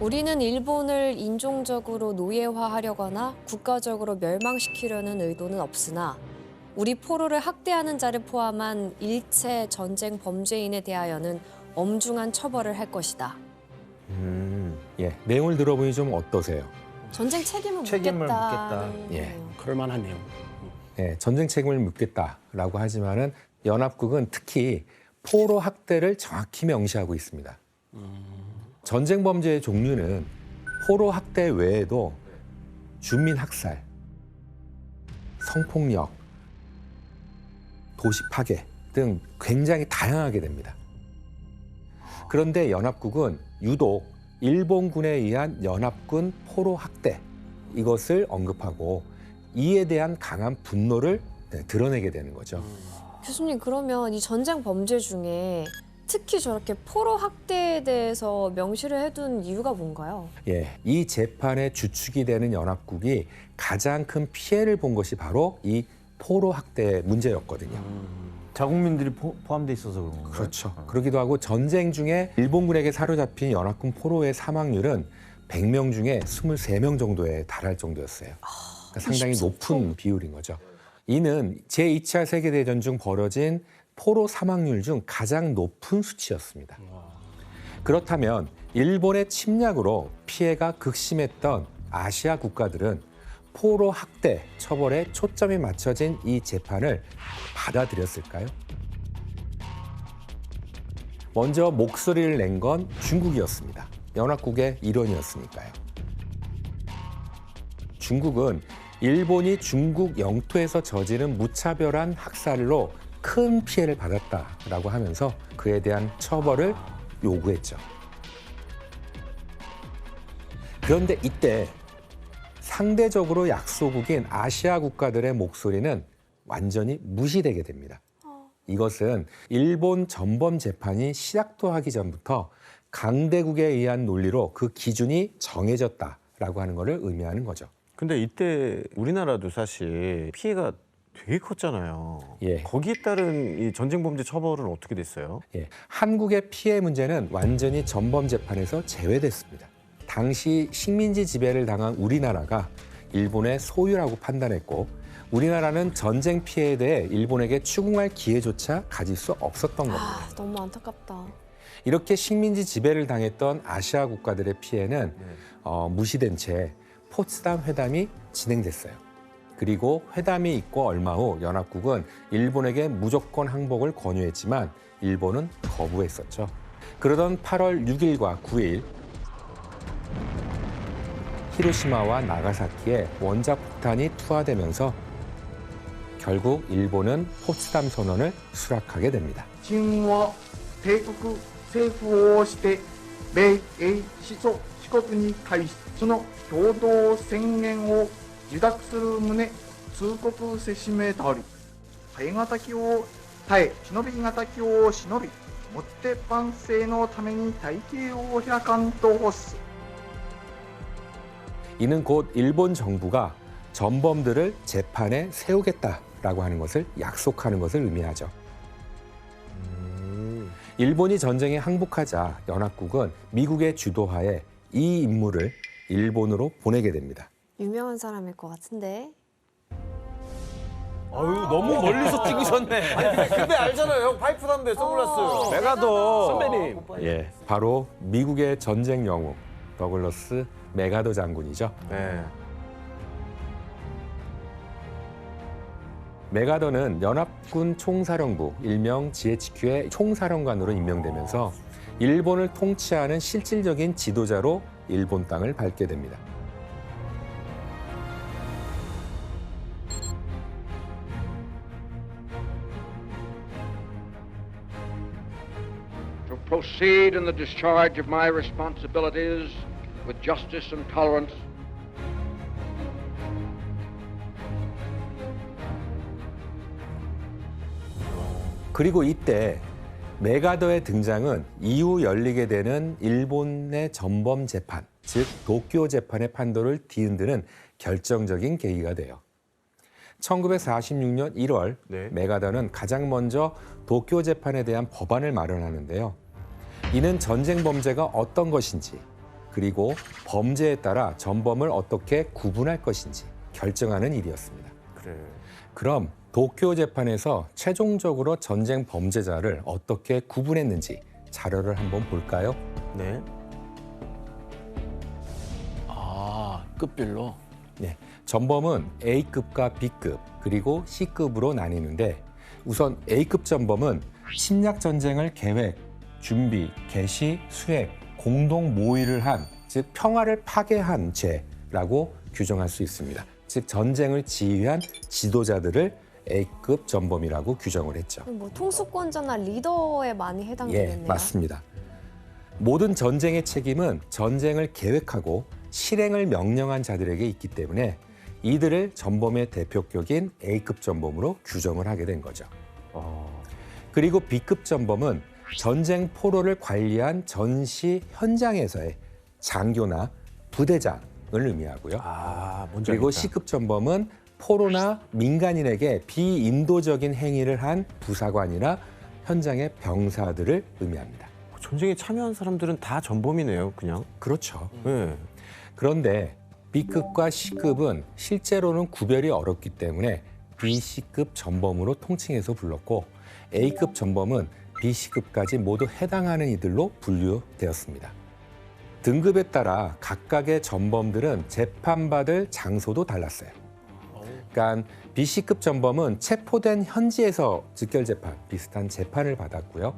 우리는 일본을 인종적으로 노예화하려거나 국가적으로 멸망시키려는 의도는 없으나 우리 포로를 학대하는 자를 포함한 일체 전쟁 범죄인에 대하여는 엄중한 처벌을 할 것이다. 예, 내용을 들어보니 좀 어떠세요? 전쟁 책임을 책임을 묻겠다. 묻겠다. 예. 그럴 만한 내용. 예, 전쟁 책임을 묻겠다라고 하지만은 연합국은 특히 포로 학대를 정확히 명시하고 있습니다. 전쟁 범죄의 종류는 포로 학대 외에도 주민 학살, 성폭력, 도시 파괴 등 굉장히 다양하게 됩니다. 그런데 연합국은 유독 일본군에 의한 연합군 포로 학대 이것을 언급하고 이에 대한 강한 분노를 드러내게 되는 거죠. 교수님, 그러면 이 전쟁 범죄 중에 특히 저렇게 포로 학대에 대해서 명시를 해둔 이유가 뭔가요? 예, 이 재판의 주축이 되는 연합국이 가장 큰 피해를 본 것이 바로 이 포로 학대 문제였거든요. 자국민들이 포함돼 있어서 그런 건가요? 그렇죠. 그러기도 하고 전쟁 중에 일본군에게 사로잡힌 연합군 포로의 사망률은 100명 중에 23명 정도에 달할 정도였어요. 그러니까 상당히 24%? 높은 비율인 거죠. 이는 제2차 세계대전 중 벌어진 포로 사망률 중 가장 높은 수치였습니다. 그렇다면 일본의 침략으로 피해가 극심했던 아시아 국가들은 포로 학대 처벌에 초점이 맞춰진 이 재판을 받아들였을까요? 먼저 목소리를 낸 건 중국이었습니다. 연합국의 일원이었으니까요. 중국은 일본이 중국 영토에서 저지른 무차별한 학살로 큰 피해를 받았다라고 하면서 그에 대한 처벌을 요구했죠. 그런데 이때 상대적으로 약소국인 아시아 국가들의 목소리는 완전히 무시되게 됩니다. 이것은 일본 전범 재판이 시작도 하기 전부터 강대국에 의한 논리로 그 기준이 정해졌다라고 하는 것을 의미하는 거죠. 근데 이때 우리나라도 사실 피해가 되게 컸잖아요. 예. 거기에 따른 이 전쟁 범죄 처벌은 어떻게 됐어요? 예, 한국의 피해 문제는 완전히 전범 재판에서 제외됐습니다. 당시 식민지 지배를 당한 우리나라가 일본의 소유라고 판단했고 우리나라는 전쟁 피해에 대해 일본에게 추궁할 기회조차 가질 수 없었던 겁니다. 너무 안타깝다. 이렇게 식민지 지배를 당했던 아시아 국가들의 피해는 무시된 채 포츠담 회담이 진행됐어요. 그리고 회담이 있고 얼마 후 연합국은 일본에게 무조건 항복을 권유했지만 일본은 거부했었죠. 그러던 8월 6일과 9일 히로시마와 나가사키에 원자 폭탄이 투하되면서 결국 일본은 포츠담 선언을 수락하게 됩니다. 清は帝国政府をして米英四祖四国に対しその共同宣言を受諾する旨通告せしめたり耐え難きを耐え忍び難きを忍びもって万世のために大計を開かんと欲す 이는 곧 일본 정부가 전범들을 재판에 세우겠다라고 하는 것을 약속하는 것을 의미하죠. 일본이 전쟁에 항복하자 연합국은 미국의 주도하에 이 임무를 일본으로 보내게 됩니다. 유명한 사람일 것 같은데. 아유 너무 멀리서 찍으셨네. 근데 알잖아요, 형. 파이프 담배, 선글라스. 메가더 선배님. 예, 바로 미국의 전쟁 영웅 더글러스 메가더 장군이죠. 네. 메가더는 연합군 총사령부 일명 GHQ의 총사령관으로 임명되면서 일본을 통치하는 실질적인 지도자로 일본 땅을 밟게 됩니다. To proceed in the discharge of my responsibilities with justice and tolerance. 그리고 이때 메가더의 등장은 이후 열리게 되는 일본의 전범 재판, 즉 도쿄 재판의 판도를 뒤흔드는 결정적인 계기가 돼요. 1946년 1월 네. 메가더는 가장 먼저 도쿄 재판에 대한 법안을 마련하는데요. 이는 전쟁 범죄가 어떤 것인지, 그리고 범죄에 따라 전범을 어떻게 구분할 것인지 결정하는 일이었습니다. 그래. 그럼 도쿄 재판에서 최종적으로 전쟁 범죄자를 어떻게 구분했는지 자료를 한번 볼까요? 네. 아, 급별로. 네, 전범은 A급과 B급 그리고 C급으로 나뉘는데 우선 A급 전범은 침략 전쟁을 계획, 준비, 개시, 수행, 공동 모의를 한, 즉 평화를 파괴한 죄라고 규정할 수 있습니다. 즉 전쟁을 지휘한 지도자들을 A급 전범이라고 규정을 했죠. 뭐 통수권자나 리더에 많이 해당되겠네요. 예, 맞습니다. 모든 전쟁의 책임은 전쟁을 계획하고 실행을 명령한 자들에게 있기 때문에 이들을 전범의 대표격인 A급 전범으로 규정을 하게 된 거죠. 그리고 B급 전범은 전쟁 포로를 관리한 전시 현장에서의 장교나 부대장을 의미하고요. 아, 뭔지 그리고 알겠다. C급 전범은 포로나 민간인에게 비인도적인 행위를 한 부사관이나 현장의 병사들을 의미합니다. 전쟁에 참여한 사람들은 다 전범이네요, 그냥. 그렇죠. 네. 그런데 B급과 C급은 실제로는 구별이 어렵기 때문에 B, C급 전범으로 통칭해서 불렀고 A급 전범은 B, C급까지 모두 해당하는 이들로 분류되었습니다. 등급에 따라 각각의 전범들은 재판받을 장소도 달랐어요. 그러니까 B, C급 전범은 체포된 현지에서 즉결재판, 비슷한 재판을 받았고요.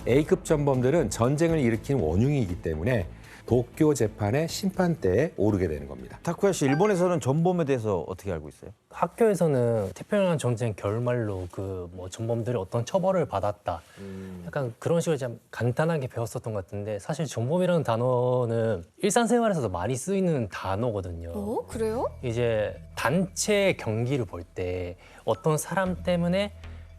A급 전범들은 전쟁을 일으킨 원흉이기 때문에 도쿄 재판의 심판대에 오르게 되는 겁니다. 타쿠야 씨, 일본에서는 전범에 대해서 어떻게 알고 있어요? 학교에서는 태평양 전쟁 결말로 그 뭐 전범들이 어떤 처벌을 받았다. 약간 그런 식으로 좀 간단하게 배웠었던 것 같은데 사실 전범이라는 단어는 일상생활에서도 많이 쓰이는 단어거든요. 어? 그래요? 이제 단체 경기를 볼 때 어떤 사람 때문에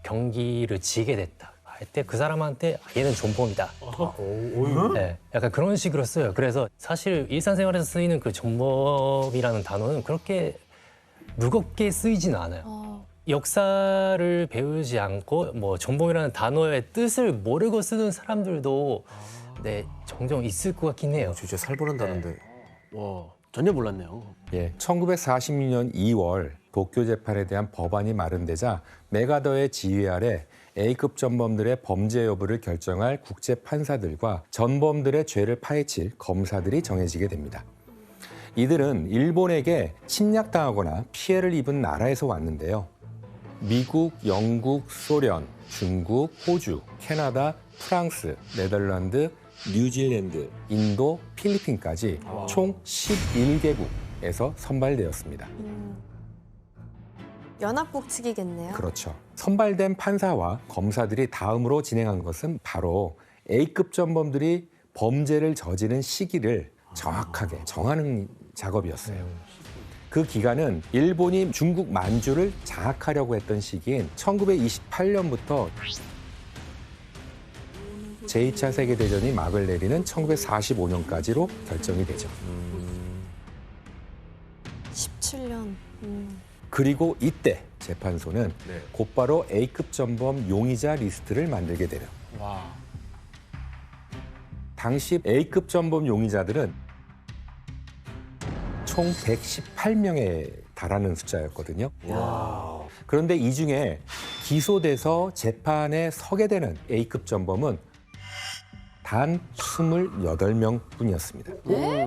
경기를 지게 됐다. 할 때 그 사람한테 얘는 전범이다. 네, 약간 그런 식으로 써요. 그래서 사실 일상생활에서 쓰이는 그 전범이라는 단어는 그렇게 무겁게 쓰이지는 않아요. 역사를 배우지 않고 뭐 전범이라는 단어의 뜻을 모르고 쓰는 사람들도 네, 종종 있을 것 같긴 해요. 진짜 살벌한다는데. 와, 전혀 몰랐네요. 예, 1946년 2월 도쿄 재판에 대한 법안이 마련되자 메가더의 지휘 아래 A급 전범들의 범죄 여부를 결정할 국제 판사들과 전범들의 죄를 파헤칠 검사들이 정해지게 됩니다. 이들은 일본에게 침략당하거나 피해를 입은 나라에서 왔는데요. 미국, 영국, 소련, 중국, 호주, 캐나다, 프랑스, 네덜란드, 뉴질랜드, 인도, 필리핀까지 총 11개국에서 선발되었습니다. 연합국 측이겠네요. 그렇죠. 선발된 판사와 검사들이 다음으로 진행한 것은 바로 A급 전범들이 범죄를 저지른 시기를 정확하게 정하는 작업이었어요. 그 기간은 일본이 중국 만주를 장악하려고 했던 시기인 1928년부터 제2차 세계대전이 막을 내리는 1945년까지로 결정이 되죠. 17년. 그리고 이때 재판소는 곧바로 A급 전범 용의자 리스트를 만들게 되요. 와. 당시 A급 전범 용의자들은 총 118명에 달하는 숫자였거든요. 그런데 이 중에 기소돼서 재판에 서게 되는 A급 전범은 단 28명 뿐이었습니다. 거의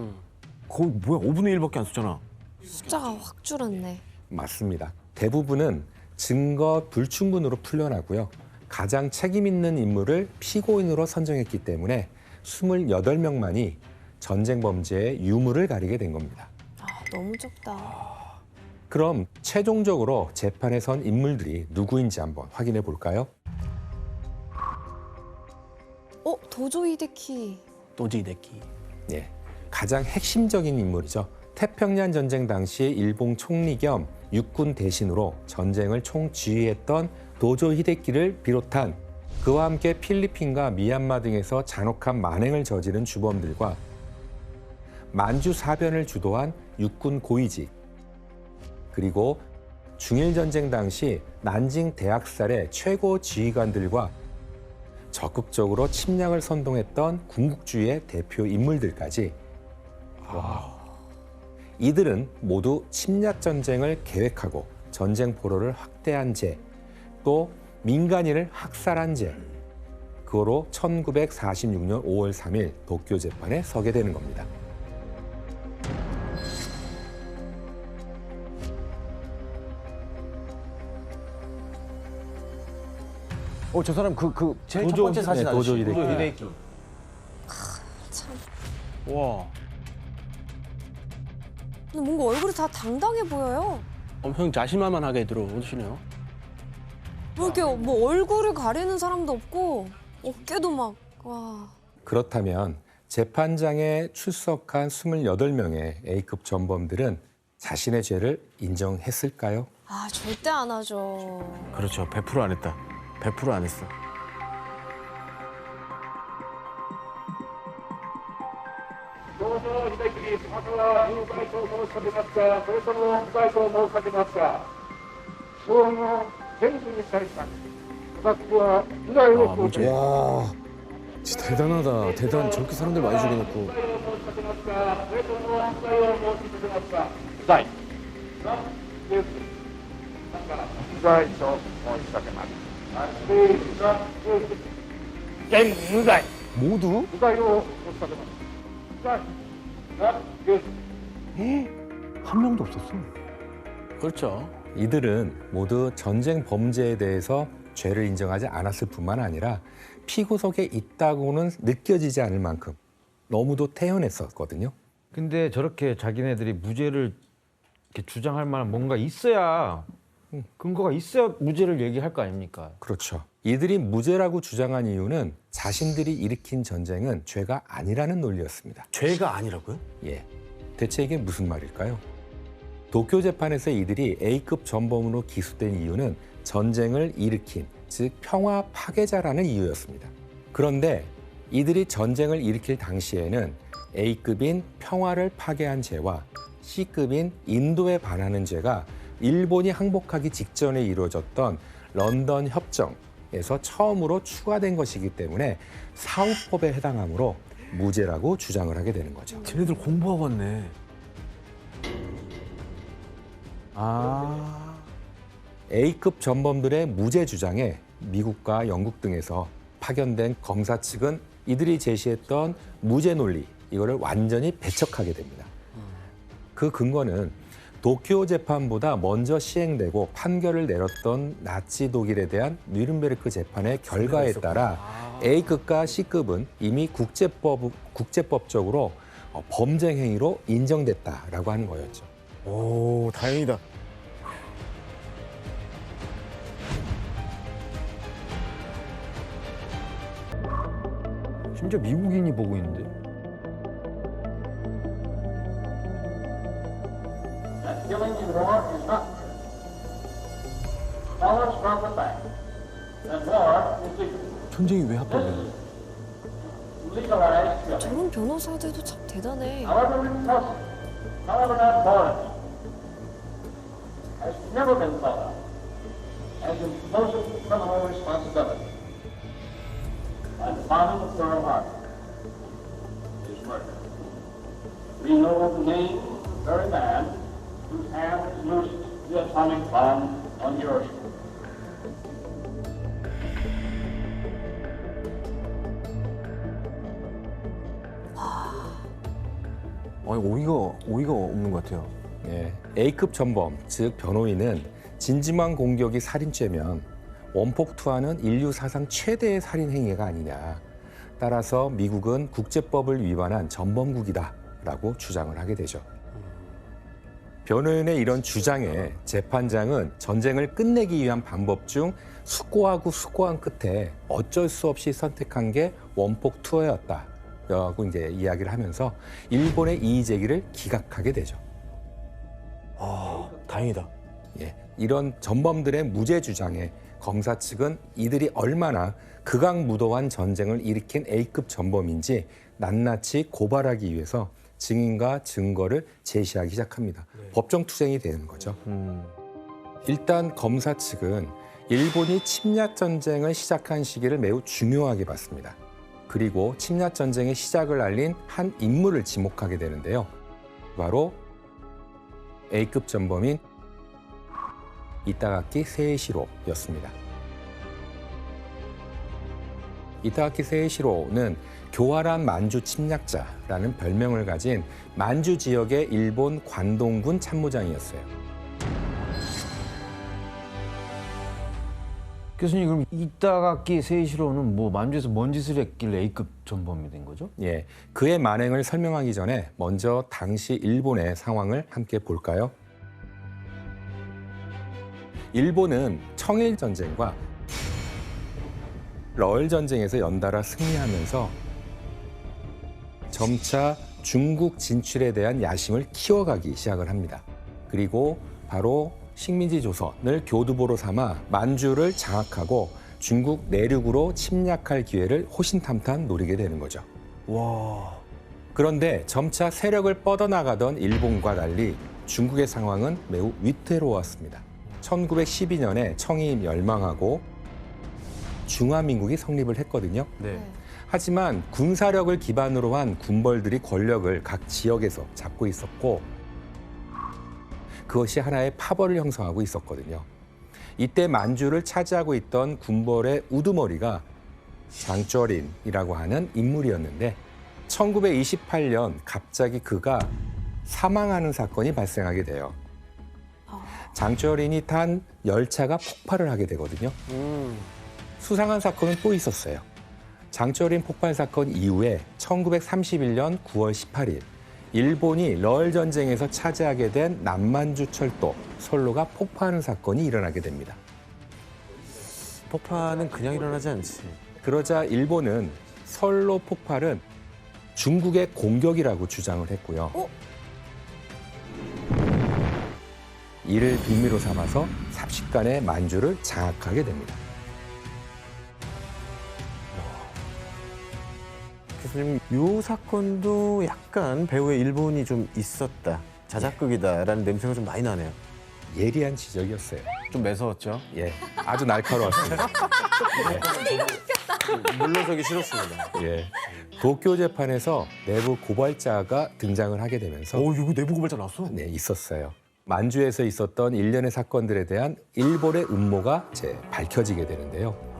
뭐야, 5분의 1밖에 안 썼잖아. 숫자가 확 줄었네. 맞습니다. 대부분은 증거 불충분으로 풀려나고요. 가장 책임 있는 인물을 피고인으로 선정했기 때문에 28명만이 전쟁 범죄의 유무를 가리게 된 겁니다. 아, 너무 적다. 그럼 최종적으로 재판에 선 인물들이 누구인지 한번 확인해 볼까요? 도조 히데키. 도지데키. 예, 가장 핵심적인 인물이죠. 태평양 전쟁 당시 일본 총리 겸 육군 대신으로 전쟁을 총지휘했던 도조 히데키를 비롯한 그와 함께 필리핀과 미얀마 등에서 잔혹한 만행을 저지른 주범들과 만주 사변을 주도한 육군 고위직, 그리고 중일 전쟁 당시 난징 대학살의 최고 지휘관들과 적극적으로 침략을 선동했던 군국주의의 대표 인물들까지 이들은 모두 침략 전쟁을 계획하고 전쟁 포로를 확대한 죄, 또 민간인을 학살한 죄, 그거로 1946년 5월 3일 도쿄 재판에 서게 되는 겁니다. 저 사람 제일 첫 번째 사진 아저씨. 도조 히데키. 히데키. 와. 근데 뭔가 얼굴이 다 당당해 보여요. 엄청 자신만만하게 들어오시네요. 뭐 이렇게 뭐 얼굴을 가리는 사람도 없고 어깨도 막 와. 그렇다면 재판장에 출석한 28명의 A급 전범들은 자신의 죄를 인정했을까요? 아 절대 안 하죠. 그렇죠. 100%안 했다. 100%안 했어. 와, 진짜 대단하다. 저렇게 사람들 많이 죽여놓고. 全無罪 모두? 無罪を申し立てます無罪が有罪 한 명도 없었어. 그렇죠. 이들은 모두 전쟁 범죄에 대해서 죄를 인정하지 않았을 뿐만 아니라 피구석에 있다고는 느껴지지 않을 만큼 너무도 태연했었거든요. 근데 저렇게 자기네들이 무죄를 이렇게 주장할 만한 뭔가 있어야 근거가 있어야 무죄를 얘기할 거 아닙니까? 그렇죠. 이들이 무죄라고 주장한 이유는 자신들이 일으킨 전쟁은 죄가 아니라는 논리였습니다. 죄가 아니라고요? 예. 대체 이게 무슨 말일까요? 도쿄 재판에서 이들이 A급 전범으로 기소된 이유는 전쟁을 일으킨, 즉 평화 파괴자라는 이유였습니다. 그런데 이들이 전쟁을 일으킬 당시에는 A급인 평화를 파괴한 죄와 C급인 인도에 반하는 죄가 일본이 항복하기 직전에 이루어졌던 런던 협정에서 처음으로 추가된 것이기 때문에 사후법에 해당하므로 무죄라고 주장을 하게 되는 거죠. 쟤네들 공부하고 왔네. A급 전범들의 무죄 주장에 미국과 영국 등에서 파견된 검사 측은 이들이 제시했던 무죄 논리, 이거를 완전히 배척하게 됩니다. 그 근거는 도쿄 재판보다 먼저 시행되고 판결을 내렸던 나치 독일에 대한 뉘른베르크 재판의 결과에 따라 A급과 C급은 이미 국제법적으로 범죄 행위로 인정됐다라고 하는 거였죠. 오, 다행이다. 심지어 미국인이 보고 있는데. Killing in war is not knowledge from the fact that war is legal. 전쟁이 왜 합법이야? Legalized killing. 저런 변호사들도 참 대단해. However repulsive, however not warranted, has never been thought of as imposing criminal responsibility. At the bottom of Pearl Harbor is murder. We know the name of the very man whose hand loosed the atomic bomb on Hiroshima. 아니, 오이가 없는 것 같아요. 예, A급 전범, 즉 변호인은 진지만 공격이 살인죄면 원폭투하는 인류 사상 최대의 살인 행위가 아니냐. 따라서 미국은 국제법을 위반한 전범국이다라고 주장을 하게 되죠. 변호인의 이런 주장에 재판장은 전쟁을 끝내기 위한 방법 중 숙고한 끝에 어쩔 수 없이 선택한 게 원폭 투어였다라고 이제 이야기를 하면서 일본의 이의 제기를 기각하게 되죠. 아, 다행이다. 예, 이런 전범들의 무죄 주장에 검사 측은 이들이 얼마나 극악무도한 전쟁을 일으킨 A급 전범인지 낱낱이 고발하기 위해서 증인과 증거를 제시하기 시작합니다. 법정 투쟁이 되는 거죠. 일단 검사 측은 일본이 침략 전쟁을 시작한 시기를 매우 중요하게 봤습니다. 그리고 침략 전쟁의 시작을 알린 한 인물을 지목하게 되는데요. 바로 A급 전범인 이타가키 세이시로였습니다. 이타가키 세이시로는 교활한 만주 침략자라는 별명을 가진 만주 지역의 일본 관동군 참모장이었어요. 교수님 그럼 이타가키 세이시로는 뭐 만주에서 뭔 짓을 했길래 A급 전범이 된 거죠? 예, 그의 만행을 설명하기 전에 먼저 당시 일본의 상황을 함께 볼까요? 일본은 청일 전쟁과 러일 전쟁에서 연달아 승리하면서 점차 중국 진출에 대한 야심을 키워가기 시작을 합니다. 그리고 바로 식민지 조선을 교두보로 삼아 만주를 장악하고 중국 내륙으로 침략할 기회를 호신탐탐 노리게 되는 거죠. 와. 그런데 점차 세력을 뻗어나가던 일본과 달리 중국의 상황은 매우 위태로웠습니다. 1912년에 청이 멸망하고 중화민국이 성립을 했거든요. 네. 하지만 군사력을 기반으로 한 군벌들이 권력을 각 지역에서 잡고 있었고 그것이 하나의 파벌을 형성하고 있었거든요. 이때 만주를 차지하고 있던 군벌의 우두머리가 장쩌린이라고 하는 인물이었는데 1928년 갑자기 그가 사망하는 사건이 발생하게 돼요. 장쩌린이 탄 열차가 폭발을 하게 되거든요. 수상한 사건은 또 있었어요. 장쩌린 폭발 사건 이후에 1931년 9월 18일 일본이 러일 전쟁에서 차지하게 된 남만주 철도 선로가 폭파하는 사건이 일어나게 됩니다. 폭파는 그냥 일어나지 않지. 그러자 일본은 선로 폭발은 중국의 공격이라고 주장을 했고요. 이를 빌미로 삼아서 삽시간에 만주를 장악하게 됩니다. 교수님, 이 사건도 약간 배후에 일본이 좀 있었다. 자작극이다라는 냄새가 좀 많이 나네요. 예리한 지적이었어요. 좀 매서웠죠? 예, 아주 날카로웠습니다. 물러서기 싫었습니다. 예, 도쿄 재판에서 내부 고발자가 등장을 하게 되면서 이거 내부 고발자 나왔어? 네, 있었어요. 만주에서 있었던 일련의 사건들에 대한 일본의 음모가 밝혀지게 되는데요.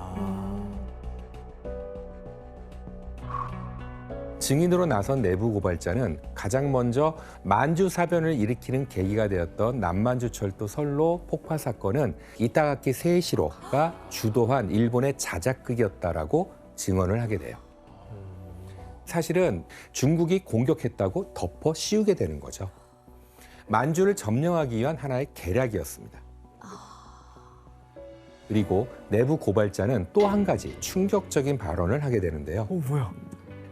증인으로 나선 내부 고발자는 가장 먼저 만주 사변을 일으키는 계기가 되었던 남만주 철도 선로 폭파 사건은 이타가키 세이시로가 주도한 일본의 자작극이었다라고 증언을 하게 돼요. 사실은 중국이 공격했다고 덮어 씌우게 되는 거죠. 만주를 점령하기 위한 하나의 계략이었습니다. 그리고 내부 고발자는 또 한 가지 충격적인 발언을 하게 되는데요. 뭐야?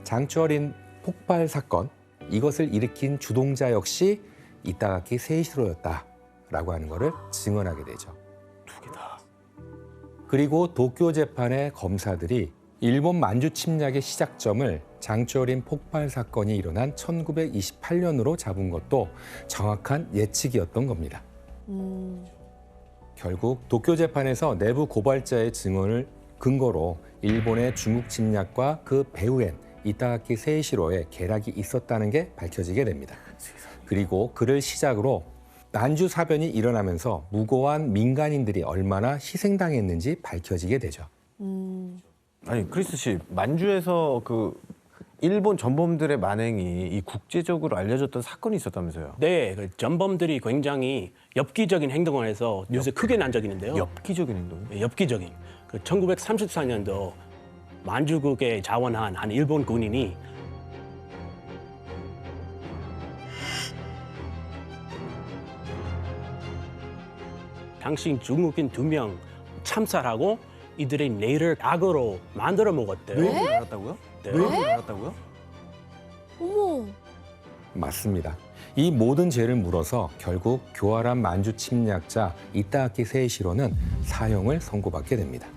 장쩌린 폭발 사건, 이것을 일으킨 주동자 역시 이타가키 세이시로였다라고 하는 것을 증언하게 되죠. 두 개다. 그리고 도쿄 재판의 검사들이 일본 만주 침략의 시작점을 장쩌린 폭발 사건이 일어난 1928년으로 잡은 것도 정확한 예측이었던 겁니다. 결국 도쿄 재판에서 내부 고발자의 증언을 근거로 일본의 중국 침략과 그 배후엔 이타가키 세이시로의 계략이 있었다는 게 밝혀지게 됩니다. 그리고 그를 시작으로 만주 사변이 일어나면서 무고한 민간인들이 얼마나 희생당했는지 밝혀지게 되죠. 아니 크리스 씨, 만주에서 그 일본 전범들의 만행이 이 국제적으로 알려졌던 사건이 있었다면서요? 네, 그 전범들이 굉장히 엽기적인 행동을 해서 뉴스에 크게 난 적이 있는데요. 엽기적인 행동. 네, 엽기적인. 그 1934년도 만주국에 자원한 한 일본 군인이 당시 중국인 2명 참살하고 이들의 뇌를 악으로 만들어 먹었대요. 뇌를 갈았다고요? 네. 뇌를 갈았다고요? 어머. 맞습니다. 이 모든 죄를 물어서 결국 교활한 만주 침략자 이타가키 세이시로는 사형을 선고받게 됩니다.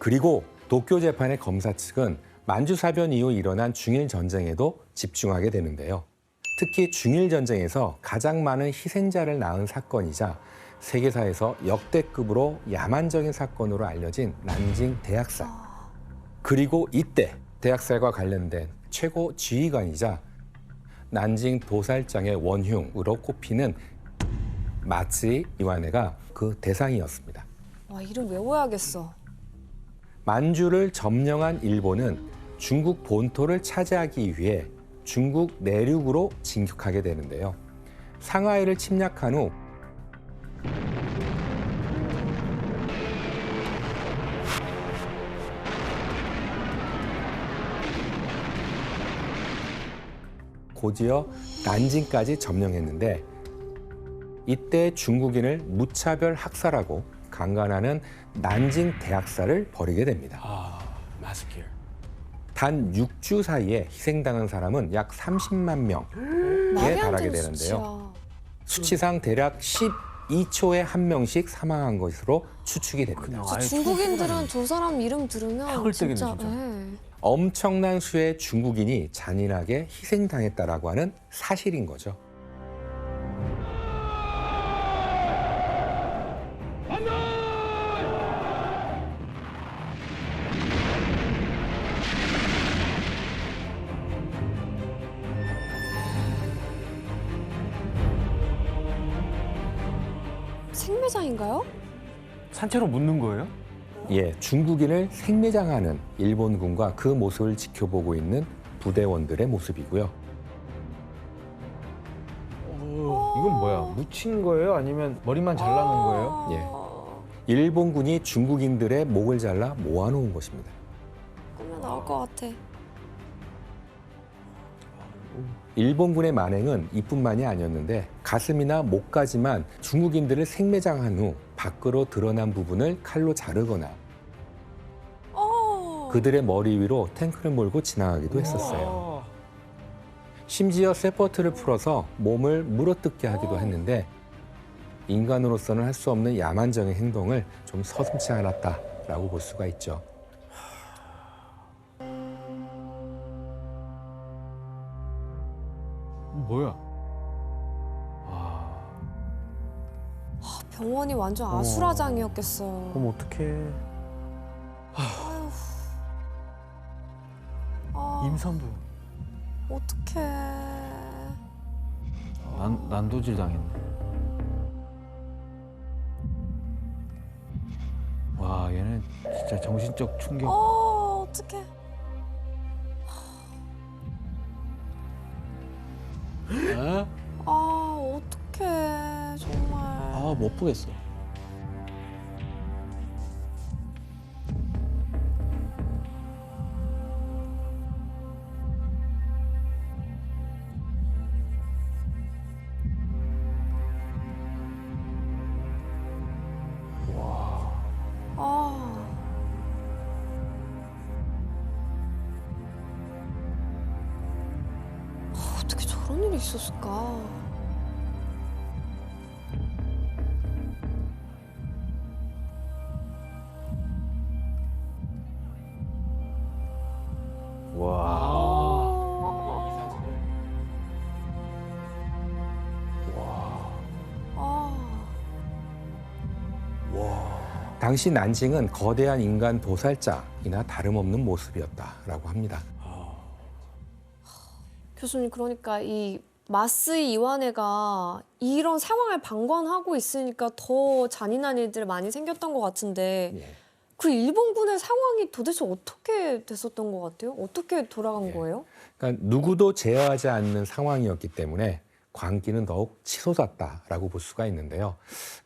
그리고 도쿄 재판의 검사 측은 만주 사변 이후 일어난 중일 전쟁에도 집중하게 되는데요. 특히 중일 전쟁에서 가장 많은 희생자를 낳은 사건이자 세계사에서 역대급으로 야만적인 사건으로 알려진 난징 대학살. 그리고 이때 대학살과 관련된 최고 지휘관이자 난징 도살장의 원흉으로 꼽히는 마츠이 이와네가 그 대상이었습니다. 와, 이름 외워야겠어. 만주를 점령한 일본은 중국 본토를 차지하기 위해 중국 내륙으로 진격하게 되는데요. 상하이를 침략한 후 곧이어 난징까지 점령했는데 이때 중국인을 무차별 학살하고 강간하는 난징 대학살을 벌이게 됩니다. 아, 마스키어. 단 6주 사이에 희생당한 사람은 약 30만 명에 달하게 되는데요. 수치상 대략 12초에 한 명씩 사망한 것으로 추측이 됩니다. 중국인들은 저 사람 이름 들으면 턱을 떼겠네, 진짜. 진짜. 예. 엄청난 수의 중국인이 잔인하게 희생당했다라고 하는 사실인 거죠. 생매장인가요? 산채로 묻는 거예요? 예, 중국인을 생매장하는 일본군과 그 모습을 지켜보고 있는 부대원들의 모습이고요. 이건 뭐야? 묻힌 거예요? 아니면 머리만 잘라놓은 거예요? 예. 일본군이 중국인들의 목을 잘라 모아놓은 것입니다. 꾸며 나올 것 같아. 일본군의 만행은 이뿐만이 아니었는데 가슴이나 목까지만 중국인들을 생매장한 후 밖으로 드러난 부분을 칼로 자르거나 그들의 머리 위로 탱크를 몰고 지나가기도 했었어요. 심지어 쇠버트를 풀어서 몸을 물어뜯게 하기도 했는데 인간으로서는 할 수 없는 야만적인 행동을 좀 서슴지 않았다라고 볼 수가 있죠. 뭐야? 병원이 완전 아수라장이었겠어. 그럼 어떡해. 임산부. 어떡해. 난도질 당했네. 와, 얘는 진짜 정신적 충격. 어떡해. 어? 어떡해. 정말. 아, 못 보겠어. 어떻게 저런 일이 있었을까? 당시 난징은 거대한 인간 도살장이나 다름없는 모습이었다라고 합니다. 교수님, 그러니까 이 마쓰이 이완해가 이런 상황을 방관하고 있으니까 더 잔인한 일들이 많이 생겼던 것 같은데 예. 그 일본군의 상황이 도대체 어떻게 됐었던 것 같아요? 어떻게 돌아간 거예요? 그러니까 누구도 제어하지 않는 상황이었기 때문에 광기는 더욱 치솟았다라고 볼 수가 있는데요.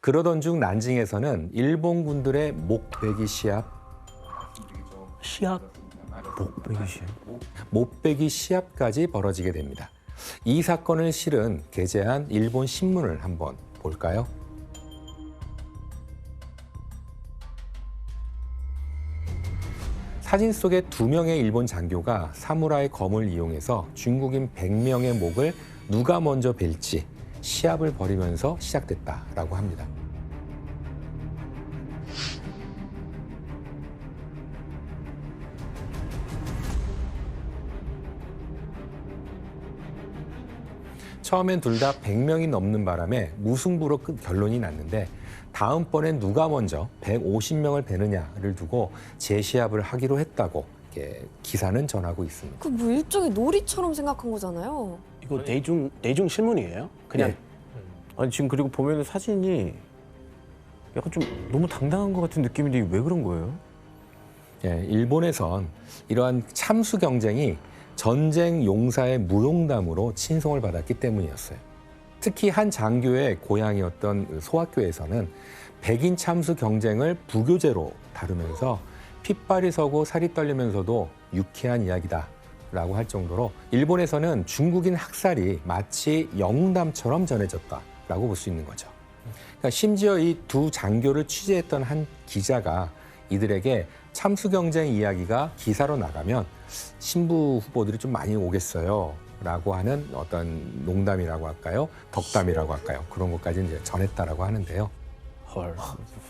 그러던 중 난징에서는 일본군들의 목베기 시합, 목베기 시합까지 벌어지게 됩니다. 이 사건을 실은 게재한 일본 신문을 한번 볼까요? 사진 속에 2명의 일본 장교가 사무라이 검을 이용해서 중국인 100명의 목을 누가 먼저 벨지 시합을 벌이면서 시작됐다라고 합니다. 처음엔 둘 다 100명이 넘는 바람에 무승부로 결론이 났는데 다음번엔 누가 먼저 150명을 베느냐를 두고 재시합을 하기로 했다고 이렇게 기사는 전하고 있습니다. 그 뭐 일종의 놀이처럼 생각한 거잖아요. 이거 대중 신문이에요? 그냥 네. 아니 지금 그리고 보면은 사진이 약간 좀 너무 당당한 것 같은 느낌인데 이게 왜 그런 거예요? 예, 일본에선 이러한 참수 경쟁이 전쟁 용사의 무용담으로 칭송을 받았기 때문이었어요. 특히 한 장교의 고향이었던 소학교에서는 백인 참수 경쟁을 부교재로 다루면서 핏발이 서고 살이 떨리면서도 유쾌한 이야기다라고 할 정도로 일본에서는 중국인 학살이 마치 영웅담처럼 전해졌다라고 볼 수 있는 거죠. 그러니까 심지어 이 두 장교를 취재했던 한 기자가 이들에게 참수 경쟁 이야기가 기사로 나가면 신부 후보들이 좀 많이 오겠어요. 라고 하는 어떤 농담이라고 할까요? 덕담이라고 할까요? 그런 것까지 이제 전했다라고 하는데요. 헐,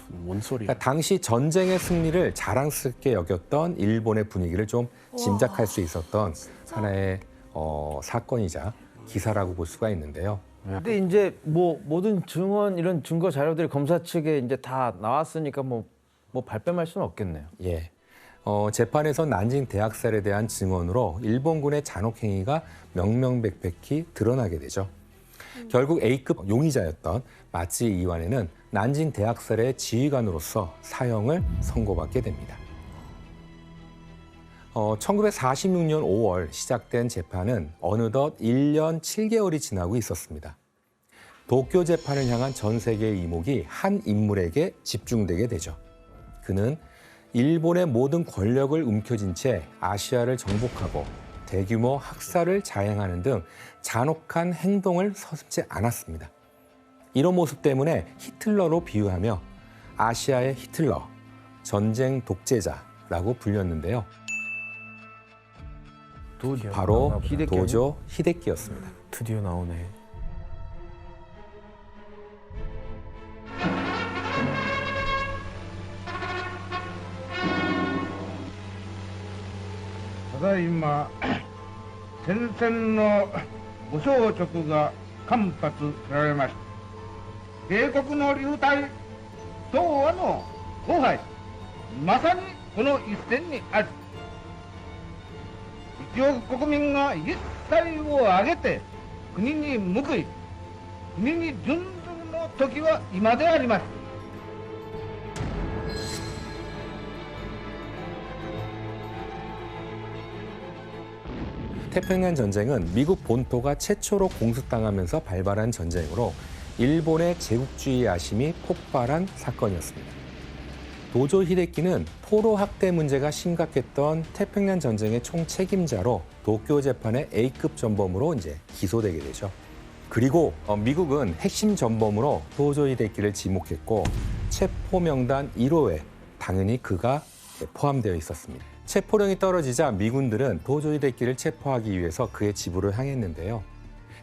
뭔 소리야? 그러니까 당시 전쟁의 승리를 자랑스럽게 여겼던 일본의 분위기를 좀 짐작할 수 있었던 하나의 사건이자 기사라고 볼 수가 있는데요. 근데 이제 뭐 모든 증언 이런 증거 자료들이 검사 측에 이제 다 나왔으니까 뭐 발뺌할 수는 없겠네요. 예. 재판에서 난징 대학살에 대한 증언으로 일본군의 잔혹 행위가 명명백백히 드러나게 되죠. 결국 A급 용의자였던 마치 이완에는 난징 대학살의 지휘관으로서 사형을 선고받게 됩니다. 1946년 5월 시작된 재판은 어느덧 1년 7개월이 지나고 있었습니다. 도쿄 재판을 향한 전 세계의 이목이 한 인물에게 집중되게 되죠. 그는 일본의 모든 권력을 움켜쥔 채 아시아를 정복하고 대규모 학살을 자행하는 등 잔혹한 행동을 서슴지 않았습니다. 이런 모습 때문에 히틀러로 비유하며 아시아의 히틀러, 전쟁 독재자라고 불렸는데요. 바로 도조 히데키였습니다. 드디어 나오네.ただいま戦線の武装直が間髪られました。帝国の流体東亜の荒廃、まさにこの一戦にあり、一億国民が一切を挙げて国に報い、国に準ずるの時は今であります。 태평양 전쟁은 미국 본토가 최초로 공습당하면서 발발한 전쟁으로 일본의 제국주의 야심이 폭발한 사건이었습니다. 도조 히데키는 포로 학대 문제가 심각했던 태평양 전쟁의 총책임자로 도쿄 재판의 A급 전범으로 이제 기소되게 되죠. 그리고 미국은 핵심 전범으로 도조 히데키를 지목했고 체포 명단 1호에 당연히 그가 포함되어 있었습니다. 체포령이 떨어지자 미군들은 도조 히데키를 체포하기 위해서 그의 집으로 향했는데요.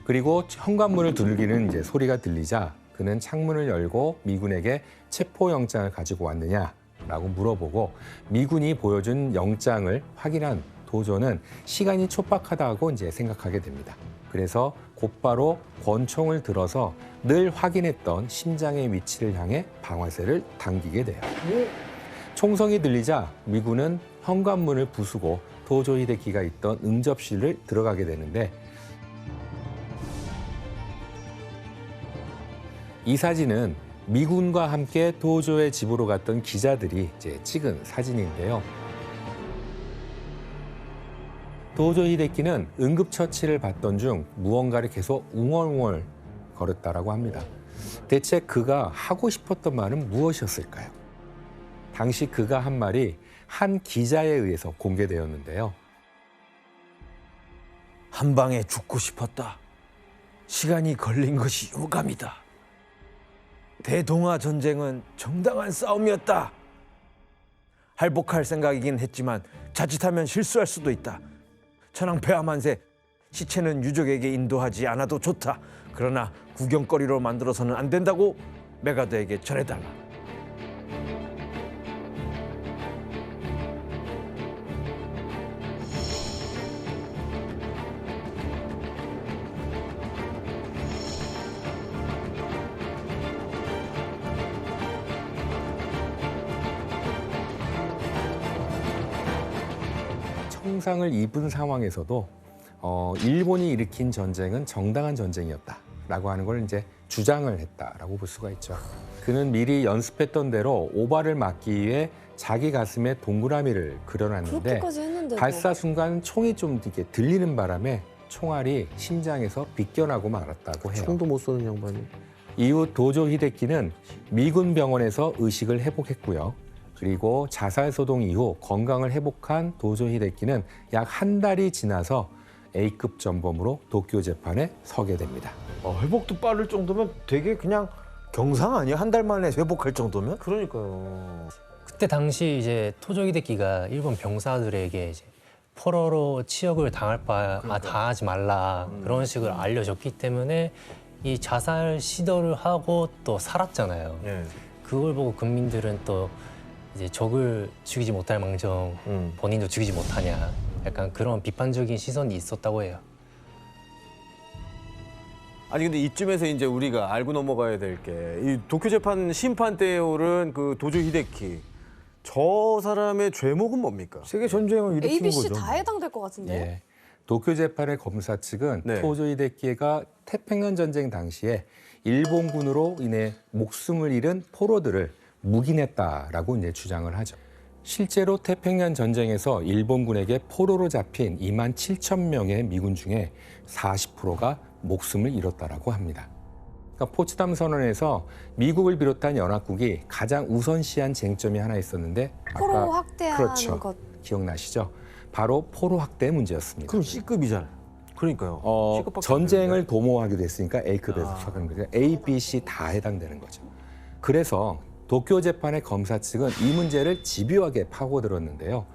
그리고 현관문을 두들기는 이제 소리가 들리자 그는 창문을 열고 미군에게 체포영장을 가지고 왔느냐라고 물어보고 미군이 보여준 영장을 확인한 도조는 시간이 촉박하다고 이제 생각하게 됩니다. 그래서 곧바로 권총을 들어서 늘 확인했던 심장의 위치를 향해 방아쇠를 당기게 돼요. 총성이 들리자 미군은 현관문을 부수고 도조 히데키가 있던 응접실을 들어가게 되는데 이 사진은 미군과 함께 도조의 집으로 갔던 기자들이 이제 찍은 사진인데요. 도조 히데키는 응급처치를 받던 중 무언가를 계속 웅얼웅얼 거렸다라고 합니다. 대체 그가 하고 싶었던 말은 무엇이었을까요? 당시 그가 한 말이 한 기자에 의해서 공개되었는데요. 한 방에 죽고 싶었다. 시간이 걸린 것이 유감이다. 대동아 전쟁은 정당한 싸움이었다. 할복할 생각이긴 했지만 자칫하면 실수할 수도 있다. 천황폐하 만세, 시체는 유족에게 인도하지 않아도 좋다. 그러나 구경거리로 만들어서는 안 된다고 메가더에게 전해달라. 총상을 입은 상황에서도 일본이 일으킨 전쟁은 정당한 전쟁이었다라고 하는 걸 이제 주장을 했다라고 볼 수가 있죠. 그는 미리 연습했던 대로 오발을 막기 위해 자기 가슴에 동그라미를 그려놨는데 그렇게까지 했는데 발사 순간 총이 좀 이렇게 들리는 바람에 총알이 심장에서 빗겨나고 말았다고 해요. 총도 못 쏘는 양반이. 이후 도조 히데키는 미군 병원에서 의식을 회복했고요. 그리고 자살 소동 이후 건강을 회복한 도조 히데키는 약 한 달이 지나서 A급 전범으로 도쿄 재판에 서게 됩니다. 회복도 빠를 정도면 되게 그냥 경상 아니야? 한 달 만에 회복할 정도면? 그러니까요. 그때 당시 이제 토조 히데키가 일본 병사들에게 이제 포로로 치욕을 당할 바 당하지 말라 그런 식으로 알려줬기 때문에 이 자살 시도를 하고 또 살았잖아요. 예. 그걸 보고 국민들은 또 이제 적을 죽이지 못할 망정 본인도 죽이지 못하냐 약간 그런 비판적인 시선이 있었다고 해요. 아니 근데 이쯤에서 이제 우리가 알고 넘어가야 될 게 이 도쿄 재판 심판대에 오른 그 도조 히데키 저 사람의 죄목은 뭡니까? 세계 전쟁을 일으킨 ABC 거죠. 다 해당될 것 같은데. 예. 도쿄 재판의 검사 측은 네. 토조 히데키가 태평양 전쟁 당시에 일본군으로 인해 목숨을 잃은 포로들을 묵인했다라고 이제 주장을 하죠. 실제로 태평양 전쟁에서 일본군에게 포로로 잡힌 2만 7천 명의 미군 중에 40%가 목숨을 잃었다라고 합니다. 그러니까 포츠담 선언에서 미국을 비롯한 연합국이 가장 우선시한 쟁점이 하나 있었는데 포로 확대하는 그렇죠. 것. 기억나시죠? 바로 포로 확대 문제였습니다. 그럼 C급이잖아요. 그러니까요. C급밖에 전쟁을 안 도모하기로 했으니까 A급에서 속하는 거죠. A, B, C 다 해당되는 거죠. 그래서 도쿄 재판의 검사 측은 이 문제를 집요하게 파고들었는데요.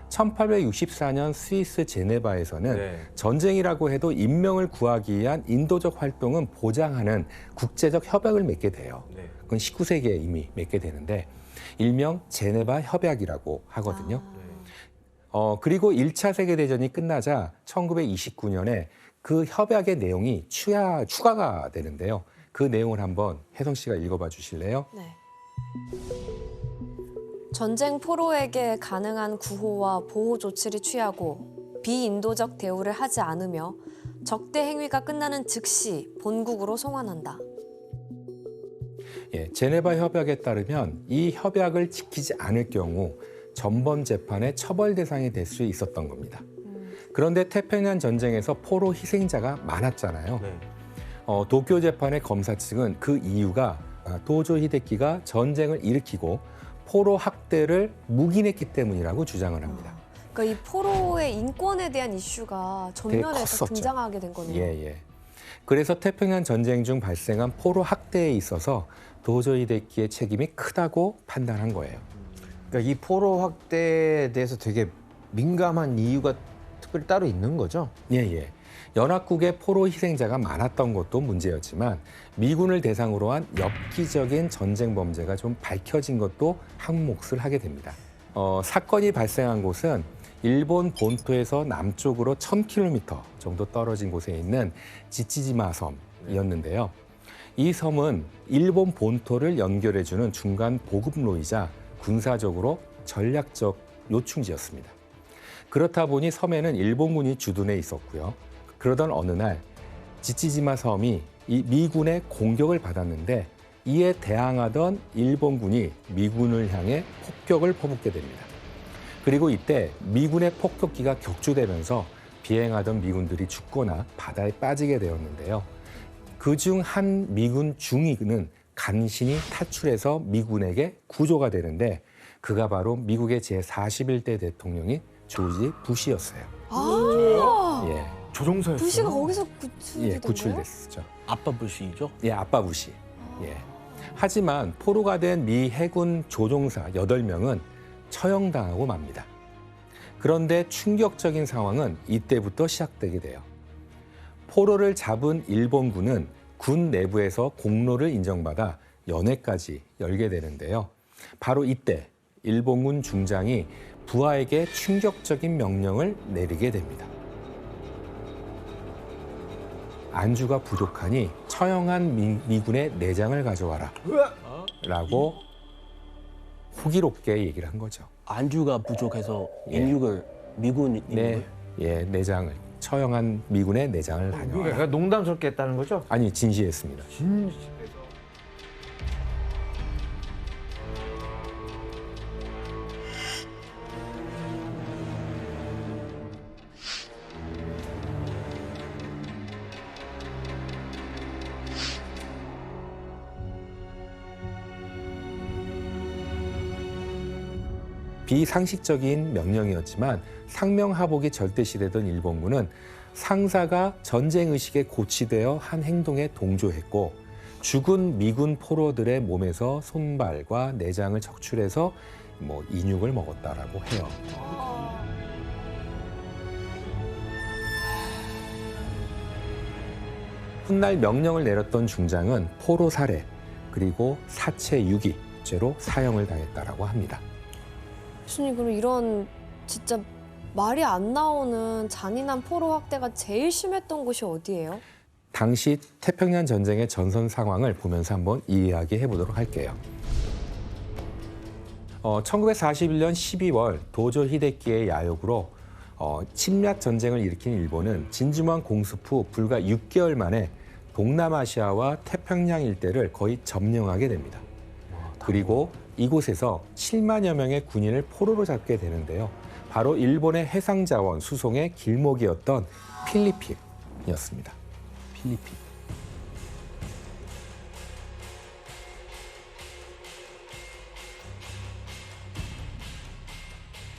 1864년 스위스 제네바에서는 네. 전쟁이라고 해도 인명을 구하기 위한 인도적 활동은 보장하는 국제적 협약을 맺게 돼요. 네. 그건 19세기에 이미 맺게 되는데 일명 제네바 협약이라고 하거든요. 그리고 1차 세계대전이 끝나자 1929년에 그 협약의 내용이 추가가 되는데요. 그 내용을 한번 혜성 씨가 읽어봐 주실래요? 네. 전쟁 포로에게 가능한 구호와 보호 조치를 취하고 비인도적 대우를 하지 않으며 적대 행위가 끝나는 즉시 본국으로 송환한다. 예, 제네바 협약에 따르면 이 협약을 지키지 않을 경우 전범 재판의 처벌 대상이 될 수 있었던 겁니다. 그런데 태평양 전쟁에서 포로 희생자가 많았잖아요. 네. 도쿄 재판의 검사 측은 그 이유가 도조 히데키가 전쟁을 일으키고 포로 학대를 묵인했기 때문이라고 주장을 합니다. 그러니까 이 포로의 인권에 대한 이슈가 전면에서 컸었죠. 등장하게 된 거네요. 예. 그래서 태평양 전쟁 중 발생한 포로 학대에 있어서 도조 히데키의 책임이 크다고 판단한 거예요. 그러니까 이 포로 확대에 대해서 되게 민감한 이유가 특별히 따로 있는 거죠? 예. 연합국의 포로 희생자가 많았던 것도 문제였지만 미군을 대상으로 한 엽기적인 전쟁 범죄가 좀 밝혀진 것도 한 몫을 하게 됩니다. 사건이 발생한 곳은 일본 본토에서 남쪽으로 1000km 정도 떨어진 곳에 있는 지치지마 섬이었는데요. 이 섬은 일본 본토를 연결해주는 중간 보급로이자 군사적으로 전략적 요충지였습니다. 그렇다 보니 섬에는 일본군이 주둔해 있었고요. 그러던 어느 날 지치지마 섬이 이 미군의 공격을 받았는데 이에 대항하던 일본군이 미군을 향해 폭격을 퍼붓게 됩니다. 그리고 이때 미군의 폭격기가 격추되면서 비행하던 미군들이 죽거나 바다에 빠지게 되었는데요. 그중 한 미군 중위는 간신히 탈출해서 미군에게 구조가 되는데 그가 바로 미국의 제41대 대통령인 조지 부시였어요. 예. 조종사였어요. 부시가 거기서 구출이 된 거예요? 구출됐었죠. 아빠 부시죠? 예, 아빠 부시. 예. 하지만 포로가 된 미 해군 조종사 8명은 처형당하고 맙니다. 그런데 충격적인 상황은 이때부터 시작되게 돼요. 포로를 잡은 일본군은 군 내부에서 공로를 인정받아 연회까지 열게 되는데요. 바로 이때 일본군 중장이 부하에게 충격적인 명령을 내리게 됩니다. 안주가 부족하니 처형한 미군의 내장을 가져와라 라고 호기롭게 얘기를 한 거죠. 안주가 부족해서 예. 인육을 미군 내장을 처형한 미군의 내장을 다녀와. 그러니까 농담스럽게 했다는 거죠? 아니 진시했습니다. 비상식적인 명령이었지만 상명하복이 절대시되던 일본군은 상사가 전쟁 의식에 고취되어 한 행동에 동조했고 죽은 미군 포로들의 몸에서 손발과 내장을 적출해서 인육을 먹었다라고 해요. 훗날 명령을 내렸던 중장은 포로 살해 그리고 사체 유기죄로 사형을 당했다라고 합니다. 교수님, 그럼 이런 진짜 말이 안 나오는 잔인한 포로 학대가 제일 심했던 곳이 어디예요? 당시 태평양 전쟁의 전선 상황을 보면서 한번 이야기해 보도록 할게요. 1941년 12월 도조 히데키의 야욕으로 침략 전쟁을 일으킨 일본은 진주만 공습 후 불과 6개월 만에 동남아시아와 태평양 일대를 거의 점령하게 됩니다. 그리고 이곳에서 7만여 명의 군인을 포로로 잡게 되는데요. 바로 일본의 해상자원 수송의 길목이었던 필리핀이었습니다. 필리핀.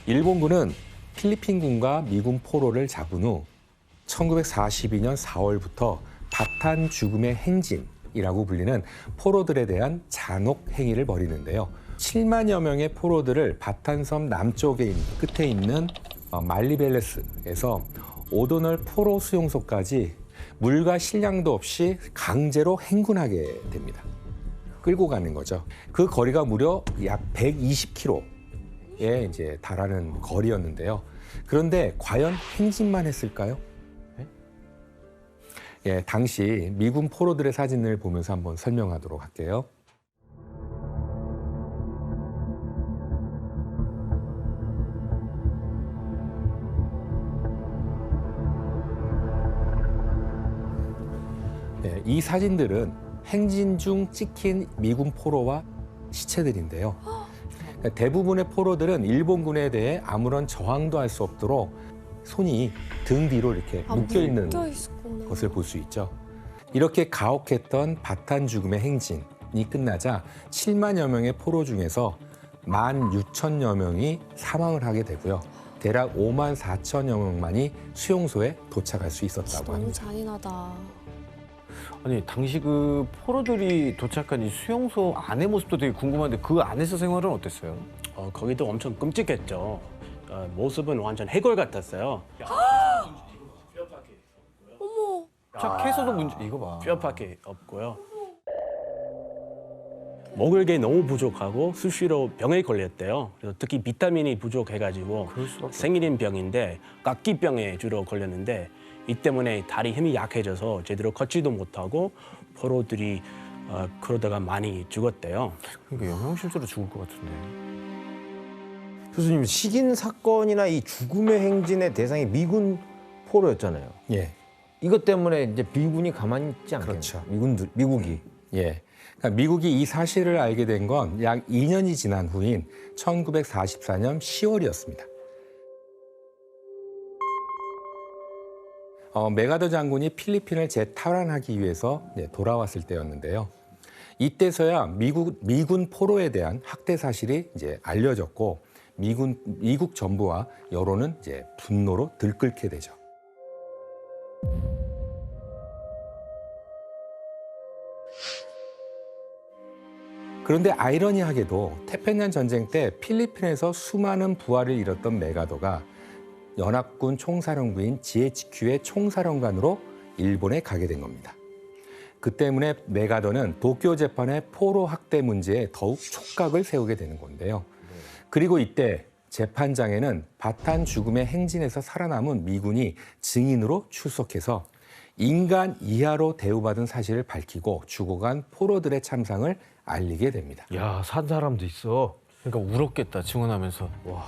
일본군은 필리핀군과 미군 포로를 잡은 후 1942년 4월부터 바탄 죽음의 행진이라고 불리는 포로들에 대한 잔혹 행위를 벌이는데요. 7만여 명의 포로들을 바탄섬 남쪽에 끝에 있는 말리벨레스에서 오도널 포로 수용소까지 물과 식량도 없이 강제로 행군하게 됩니다. 끌고 가는 거죠. 그 거리가 무려 약 120km에 이제 달하는 거리였는데요. 그런데 과연 행진만 했을까요? 예, 당시 미군 포로들의 사진을 보면서 한번 설명하도록 할게요. 예, 이 사진들은 행진 중 찍힌 미군 포로와 시체들인데요. 대부분의 포로들은 일본군에 대해 아무런 저항도 할 수 없도록 손이 등 뒤로 이렇게 묶여 있는 것을 볼 수 있죠. 이렇게 가혹했던 바탄 죽음의 행진이 끝나자 7만여 명의 포로 중에서 16,000여 명이 사망을 하게 되고요. 대략 54,000여 명만이 수용소에 도착할 수 있었다고 너무 합니다. 잔인하다. 아니 당시 그 포로들이 도착한 이 수용소 안의 모습도 되게 궁금한데 그 안에서 생활은 어땠어요? 거기도 엄청 끔찍했죠. 모습은 완전 해골 같았어요. 도착해서도 문제 이거 봐. 뼈밖에 없고요. 먹을 게 너무 부족하고 수시로 병에 걸렸대요. 그래서 특히 비타민이 부족해가지고 생일인 병인데 각기병에 주로 걸렸는데 이 때문에 다리 힘이 약해져서 제대로 걷지도 못하고 포로들이 그러다가 많이 죽었대요. 그러니까 영양실조로 죽을 것 같은데. 교수님, 식인 사건이나 이 죽음의 행진의 대상이 미군 포로였잖아요. 예. 이것 때문에 이제 미군이 가만히 있지 않겠나요? 그렇죠. 미국이. 예. 그러니까 미국이 이 사실을 알게 된 건 약 2년이 지난 후인 1944년 10월이었습니다. 메가더 장군이 필리핀을 재탈환하기 위해서 돌아왔을 때였는데요. 이때서야 미군 포로에 대한 학대 사실이 이제 알려졌고 미국 정부와 여론은 이제 분노로 들끓게 되죠. 그런데 아이러니하게도 태평양 전쟁 때 필리핀에서 수많은 부하를 잃었던 메가더가 연합군 총사령부인 GHQ의 총사령관으로 일본에 가게 된 겁니다. 그 때문에 메가더는 도쿄 재판의 포로 학대 문제에 더욱 촉각을 세우게 되는 건데요. 그리고 이때 재판장에는 바탄 죽음의 행진에서 살아남은 미군이 증인으로 출석해서 인간 이하로 대우받은 사실을 밝히고 죽어간 포로들의 참상을 알리게 됩니다. 야, 산 사람도 있어. 그러니까 울었겠다 증언하면서. 와,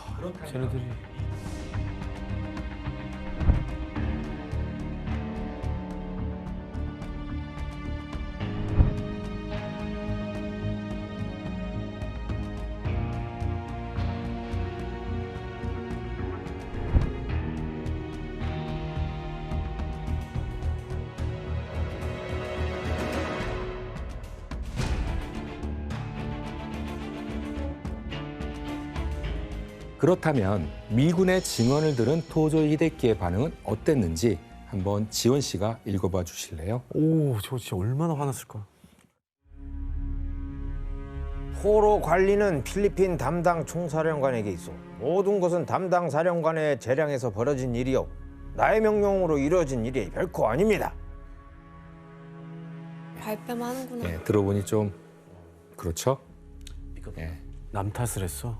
쟤네들이. 그렇다면 미군의 증언을 들은 도조 히데키의 반응은 어땠는지 한번 지원 씨가 읽어봐 주실래요? 오, 저 진짜 얼마나 화났을까. 포로 관리는 필리핀 담당 총사령관에게 있어. 모든 것은 담당 사령관의 재량에서 벌어진 일이요. 나의 명령으로 이루어진 일이 결코 아닙니다. 발뺌 하는구나. 예, 들어보니 좀 그렇죠? 예. 남 탓을 했어.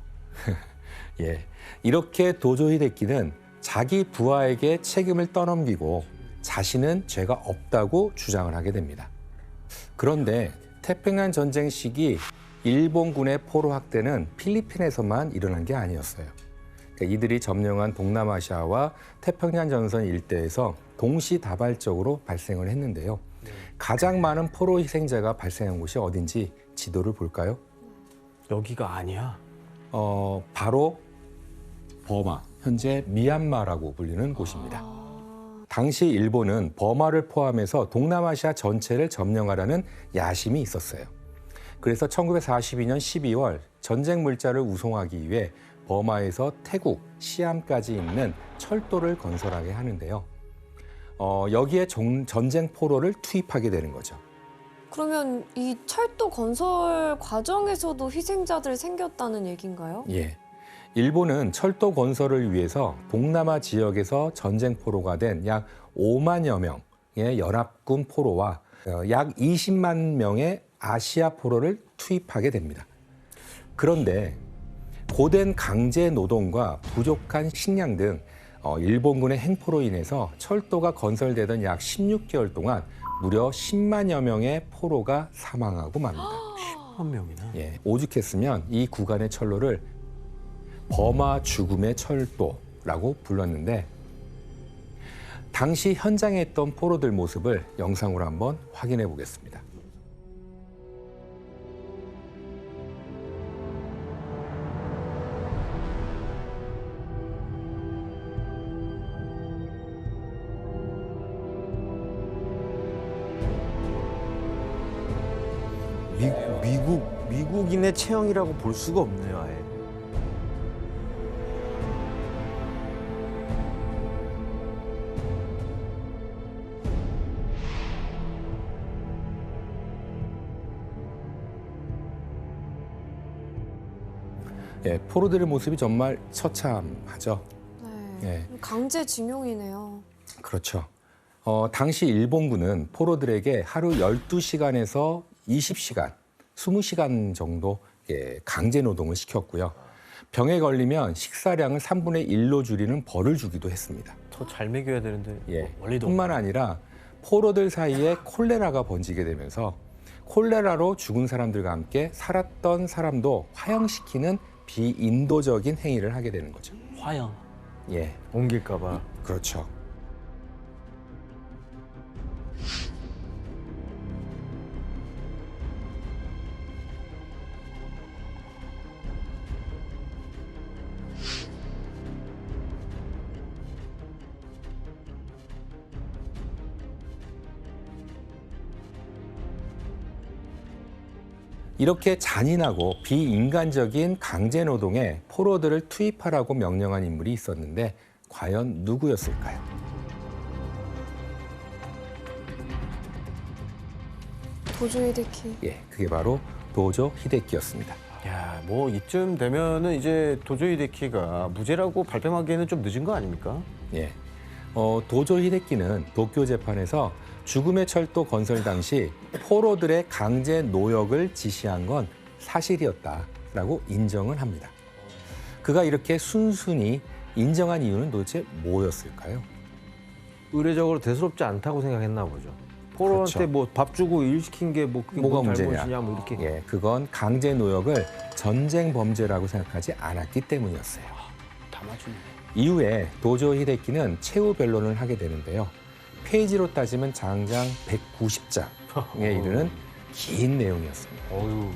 예, 이렇게 도조 히데키는 자기 부하에게 책임을 떠넘기고 자신은 죄가 없다고 주장을 하게 됩니다. 그런데 태평양 전쟁 시기 일본군의 포로 학대는 필리핀에서만 일어난 게 아니었어요. 그러니까 이들이 점령한 동남아시아와 태평양 전선 일대에서 동시다발적으로 발생을 했는데요. 가장 많은 포로 희생자가 발생한 곳이 어딘지 지도를 볼까요? 여기가 아니야. 바로 버마, 현재 미얀마라고 불리는 곳입니다. 당시 일본은 버마를 포함해서 동남아시아 전체를 점령하라는 야심이 있었어요. 그래서 1942년 12월 전쟁 물자를 운송하기 위해 버마에서 태국, 시암까지 있는 철도를 건설하게 하는데요. 여기에 전쟁 포로를 투입하게 되는 거죠. 그러면 이 철도 건설 과정에서도 희생자들 생겼다는 얘기인가요? 예. 일본은 철도 건설을 위해서 동남아 지역에서 전쟁 포로가 된 약 5만여 명의 연합군 포로와 약 20만 명의 아시아 포로를 투입하게 됩니다. 그런데 고된 강제 노동과 부족한 식량 등 일본군의 행포로 인해서 철도가 건설되던 약 16개월 동안 무려 10만여 명의 포로가 사망하고 맙니다. 10만 명이나. 예, 오죽했으면 이 구간의 철로를 버마 죽음의 철도라고 불렀는데 당시 현장에 있던 포로들 모습을 영상으로 한번 확인해 보겠습니다. 미국인의 체형이라고 볼 수가 없네요, 아예. 예, 포로들의 모습이 정말 처참하죠. 네. 예. 강제징용이네요. 그렇죠. 당시 일본군은 포로들에게 하루 12시간에서 20시간, 20시간 정도 강제 노동을 시켰고요. 병에 걸리면 식사량을 3분의 1로 줄이는 벌을 주기도 했습니다. 더 잘 먹여야 되는데. 예. 원리도 뿐만 아니라 포로들 사이에 콜레라가 번지게 되면서 콜레라로 죽은 사람들과 함께 살았던 사람도 화형시키는 비인도적인 행위를 하게 되는 거죠. 화형. 예, 옮길까 봐. 그렇죠. 이렇게 잔인하고 비인간적인 강제 노동에 포로들을 투입하라고 명령한 인물이 있었는데 과연 누구였을까요? 도조 히데키. 예, 그게 바로 도조 히데키였습니다. 야, 뭐 이쯤 되면은 이제 도조 히데키가 무죄라고 발뺌하기에는 좀 늦은 거 아닙니까? 예, 도조 히데키는 도쿄 재판에서 죽음의 철도 건설 당시 포로들의 강제 노역을 지시한 건 사실이었다라고 인정을 합니다. 그가 이렇게 순순히 인정한 이유는 도대체 뭐였을까요? 의례적으로 대수롭지 않다고 생각했나 보죠. 포로한테 그렇죠. 뭐 밥 주고 일 시킨 게 뭐 그게 뭐가 뭐 문제냐? 잘못이냐 뭐 이렇게. 예, 그건 강제 노역을 전쟁 범죄라고 생각하지 않았기 때문이었어요. 다 맞추네. 이후에 도조 히데키는 최후 변론을 하게 되는데요. 페이지로 따지면 장장 190장에 이르는 긴 내용이었습니다. 어휴.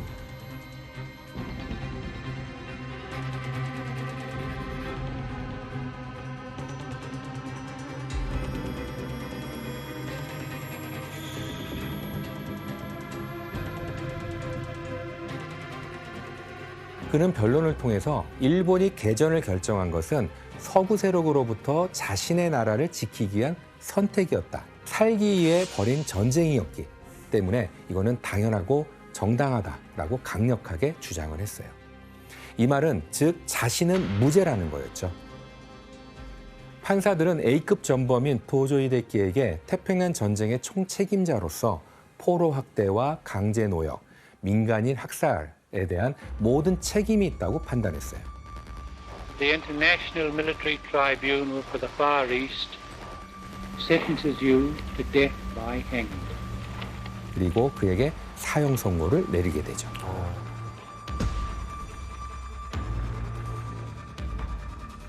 그는 변론을 통해서 일본이 개전을 결정한 것은 서구 세력으로부터 자신의 나라를 지키기 위한 선택이었다. 살기 위해 벌인 전쟁이었기 때문에 이거는 당연하고 정당하다라고 강력하게 주장을 했어요. 이 말은 즉 자신은 무죄라는 거였죠. 판사들은 A급 전범인 도조 히데키에게 태평양 전쟁의 총책임자로서 포로 학대와 강제 노역, 민간인 학살에 대한 모든 책임이 있다고 판단했어요. The International Military Tribunal for the Far East sentences you to death by hanging. 그리고 그에게 사형 선고를 내리게 되죠.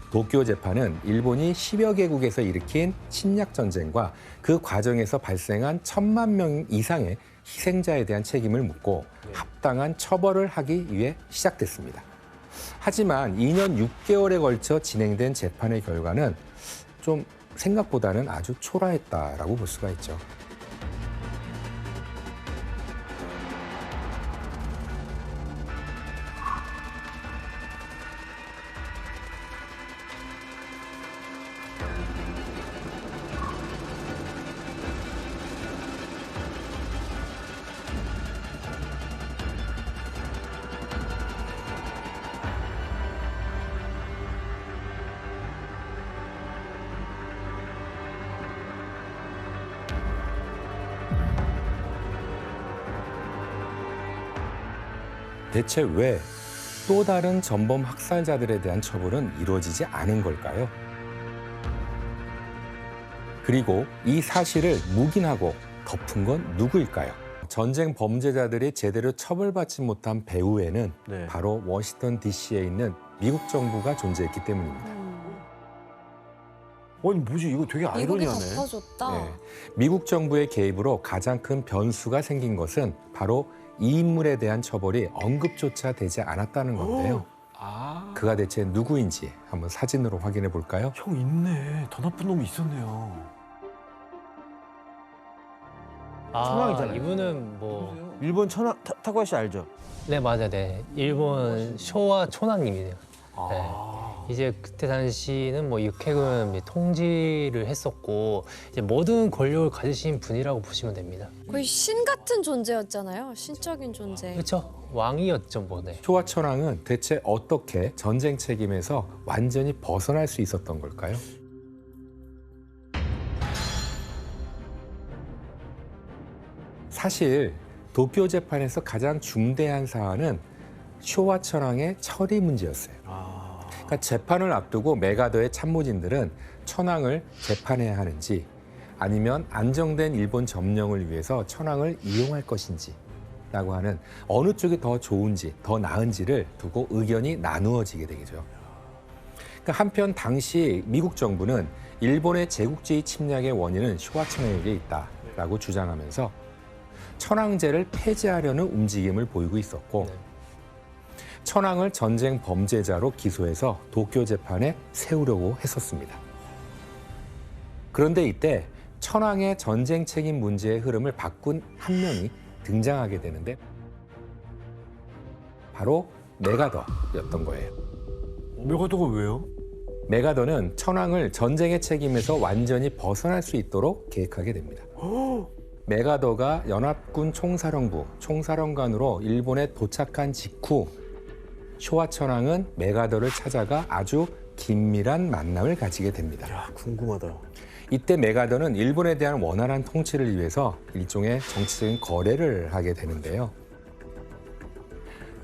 도쿄 재판은 일본이 10여 개국에서 일으킨 침략 전쟁과 그 과정에서 발생한 1,000만 명 이상의 희생자에 대한 책임을 묻고 합당한 처벌을 하기 위해 시작됐습니다. 하지만 2년 6개월에 걸쳐 진행된 재판의 결과는 좀 생각보다는 아주 초라했다라고 볼 수가 있죠. 대체 왜 또 다른 전범 학살자들에 대한 처벌은 이루어지지 않은 걸까요? 그리고 이 사실을 묵인하고 덮은 건 누구일까요? 전쟁 범죄자들이 제대로 처벌받지 못한 배후에는 네. 바로 워싱턴 DC에 있는 미국 정부가 존재했기 때문입니다. 아니 뭐지 이거 되게 미국이 아이러니하네. 덮어줬다. 네. 미국 정부의 개입으로 가장 큰 변수가 생긴 것은 바로 이 인물에 대한 처벌이 언급조차 되지 않았다는 건데요. 그가 대체 누구인지 한번 사진으로 확인해 볼까요? 형 있네. 더 나쁜 놈이 있었네요. 천황이잖아요. 이분은 뭐 일본 타쿠야시 알죠? 네, 맞아요. 네. 일본 쇼와 초나님이네요. 아. 네. 이제 그때 당시는 뭐 육해군 통지를 했었고 이제 모든 권력을 가지신 분이라고 보시면 됩니다. 거의 신 같은 존재였잖아요. 신적인 존재. 그렇죠. 왕이었죠, 뭐. 네. 쇼와 천황은 대체 어떻게 전쟁 책임에서 완전히 벗어날 수 있었던 걸까요? 사실 도쿄 재판에서 가장 중대한 사안은 쇼와 천황의 처리 문제였어요. 그러니까 재판을 앞두고 메가더의 참모진들은 천황을 재판해야 하는지 아니면 안정된 일본 점령을 위해서 천황을 이용할 것인지 라고 하는 어느 쪽이 더 좋은지 더 나은지를 두고 의견이 나누어지게 되죠. 그러니까 한편 당시 미국 정부는 일본의 제국주의 침략의 원인은 쇼와 천황에게 있다라고 주장하면서 천황제를 폐지하려는 움직임을 보이고 있었고 천황을 전쟁 범죄자로 기소해서 도쿄 재판에 세우려고 했었습니다. 그런데 이때 천황의 전쟁 책임 문제의 흐름을 바꾼 한 명이 등장하게 되는데 바로 메가더였던 거예요. 메가더가 왜요? 메가더는 천황을 전쟁의 책임에서 완전히 벗어날 수 있도록 계획하게 됩니다. 메가더가 연합군 총사령부 총사령관으로 일본에 도착한 직후 쇼와 천황은 메가더를 찾아가 아주 긴밀한 만남을 가지게 됩니다. 야, 궁금하다. 이때 메가더는 일본에 대한 원활한 통치를 위해서 일종의 정치적인 거래를 하게 되는데요.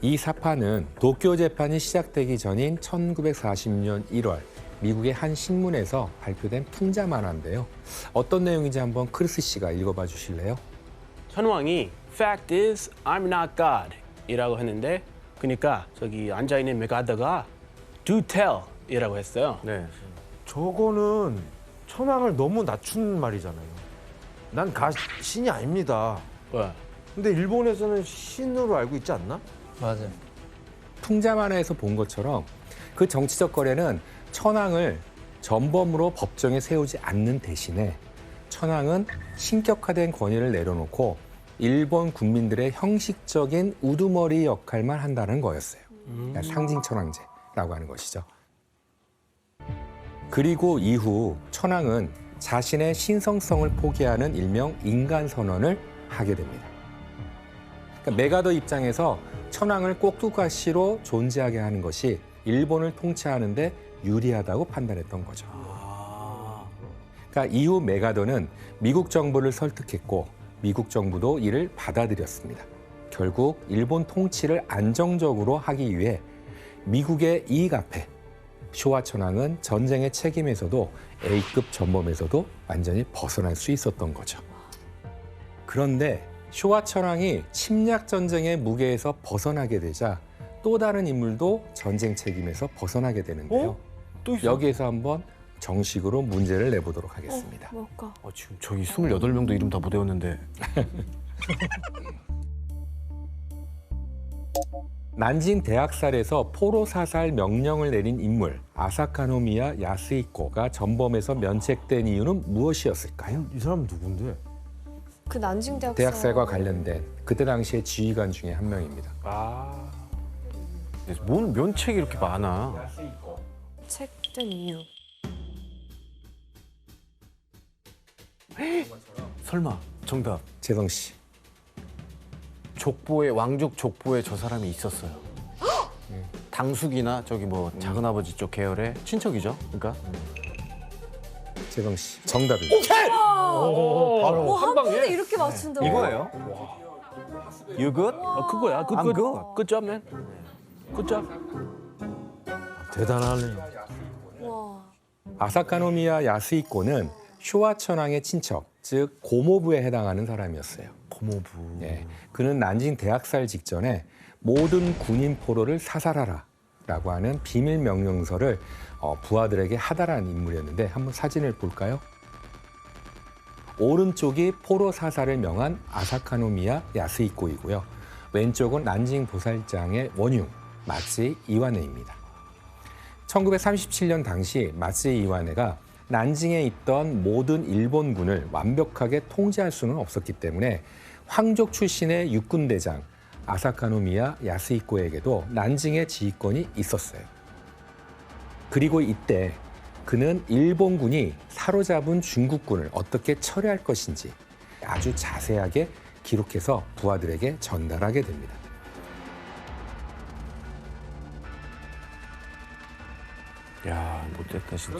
이 사파는 도쿄 재판이 시작되기 전인 1940년 1월 미국의 한 신문에서 발표된 풍자 만화인데요. 어떤 내용인지 한번 크리스 씨가 읽어봐 주실래요? 천황이 Fact is, I'm not God 이라고 했는데 그러니까 저기 앉아있는 메가더가 Do tell 이라고 했어요. 네. 저거는 천황을 너무 낮춘 말이잖아요. 난 신이 아닙니다. 왜? 근데 일본에서는 신으로 알고 있지 않나? 맞아요. 풍자 만화에서 본 것처럼 그 정치적 거래는 천황을 전범으로 법정에 세우지 않는 대신에 천황은 신격화된 권위를 내려놓고 일본 국민들의 형식적인 우두머리 역할만 한다는 거였어요. 그러니까 상징 천황제라고 하는 것이죠. 그리고 이후 천황은 자신의 신성성을 포기하는 일명 인간 선언을 하게 됩니다. 그러니까 메가더 입장에서 천황을 꼭두가시로 존재하게 하는 것이 일본을 통치하는 데 유리하다고 판단했던 거죠. 그러니까 이후 메가더는 미국 정부를 설득했고 미국 정부도 이를 받아들였습니다. 결국 일본 통치를 안정적으로 하기 위해 미국의 이익 앞에 쇼와 천황은 전쟁의 책임에서도 A급 전범에서도 완전히 벗어날 수 있었던 거죠. 그런데 쇼와 천황이 침략 전쟁의 무게에서 벗어나게 되자 또 다른 인물도 전쟁 책임에서 벗어나게 되는데요. 또 있어? 여기에서 한번 정식으로 문제를 내보도록 하겠습니다. 뭘까? 지금 저기 28명도 이름 다 못 외웠는데. 난징 대학살에서 포로 사살 명령을 내린 인물 아사카노미야 야스히코가 전범에서 면책된 이유는 무엇이었을까요? 이 사람 누군데? 그 난징 대학살과 관련된 그때 당시의 지휘관 중에 한 명입니다. 뭔 면책이 이렇게 많아? 책된 이유. 설마 정답. 재성 씨. 족보에 왕족 족보에 저 사람이 있었어요. 당숙이나 저기 뭐 작은 아버지 쪽 계열의 친척이죠. 그러니까 재성 씨. 정답입니다. 바로 한 번에 이렇게 맞춘다고? 이거예요. You good? 그거야. I'm good. Good job, man. Good job. 대단하네. 와. 아사카노미야 야스히코는 쇼와 천황의 친척, 즉 고모부에 해당하는 사람이었어요. 고모부. 예, 그는 난징 대학살 직전에 모든 군인 포로를 사살하라라고 하는 비밀 명령서를 부하들에게 하달한 인물이었는데 한번 사진을 볼까요? 오른쪽이 포로 사살을 명한 아사카노미야 야스히코이고요. 왼쪽은 난징 보살장의 원흉 마츠이 이와네입니다. 1937년 당시 마츠이 이와네가 난징에 있던 모든 일본군을 완벽하게 통제할 수는 없었기 때문에 황족 출신의 육군대장 아사카노미야 야스히코에게도 난징의 지휘권이 있었어요. 그리고 이때 그는 일본군이 사로잡은 중국군을 어떻게 처리할 것인지 아주 자세하게 기록해서 부하들에게 전달하게 됩니다. 야, 못됐다 진짜.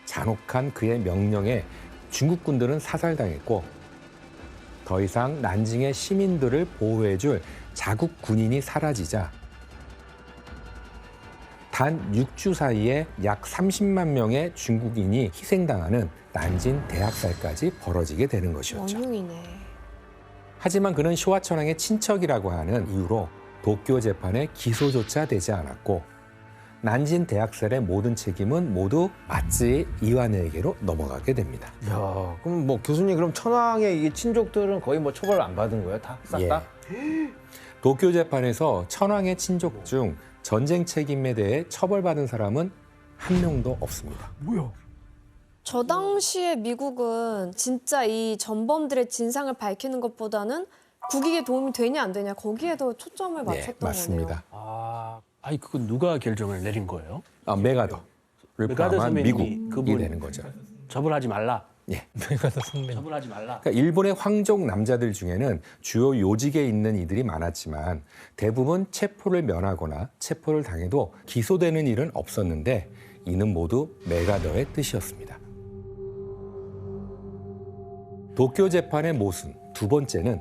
잔혹한 그의 명령에 중국군들은 사살당했고 더 이상 난징의 시민들을 보호해줄 자국 군인이 사라지자 단 6주 사이에 약 30만 명의 중국인이 희생당하는 난징 대학살까지 벌어지게 되는 것이었죠. 원흉이네. 하지만 그는 쇼와 천황의 친척이라고 하는 이유로 도쿄 재판에 기소조차 되지 않았고 난징 대학살의 모든 책임은 모두 마츠이 이와네에게로 넘어가게 됩니다. 야, 그럼 뭐 교수님 그럼 천황의 이 친족들은 거의 뭐 처벌을 안 받은 거예요? 다 싹 다? 도쿄 재판에서 천황의 친족 중 전쟁 책임에 대해 처벌받은 사람은 한 명도 없습니다. 뭐야? 저 당시에 미국은 진짜 이 전범들의 진상을 밝히는 것보다는 국익에 도움이 되냐 안 되냐 거기에도 초점을 맞췄던 맞습니다. 아니 그건 누가 결정을 내린 거예요? 메가더를 메가더 포함한 선배님이 미국이 그분 되는 거죠. 처벌하지 말라. 예. 메가더 선배님. 처벌하지 말라. 그러니까 일본의 황족 남자들 중에는 주요 요직에 있는 이들이 많았지만 대부분 체포를 면하거나 체포를 당해도 기소되는 일은 없었는데 이는 모두 메가더의 뜻이었습니다. 도쿄 재판의 모순 두 번째는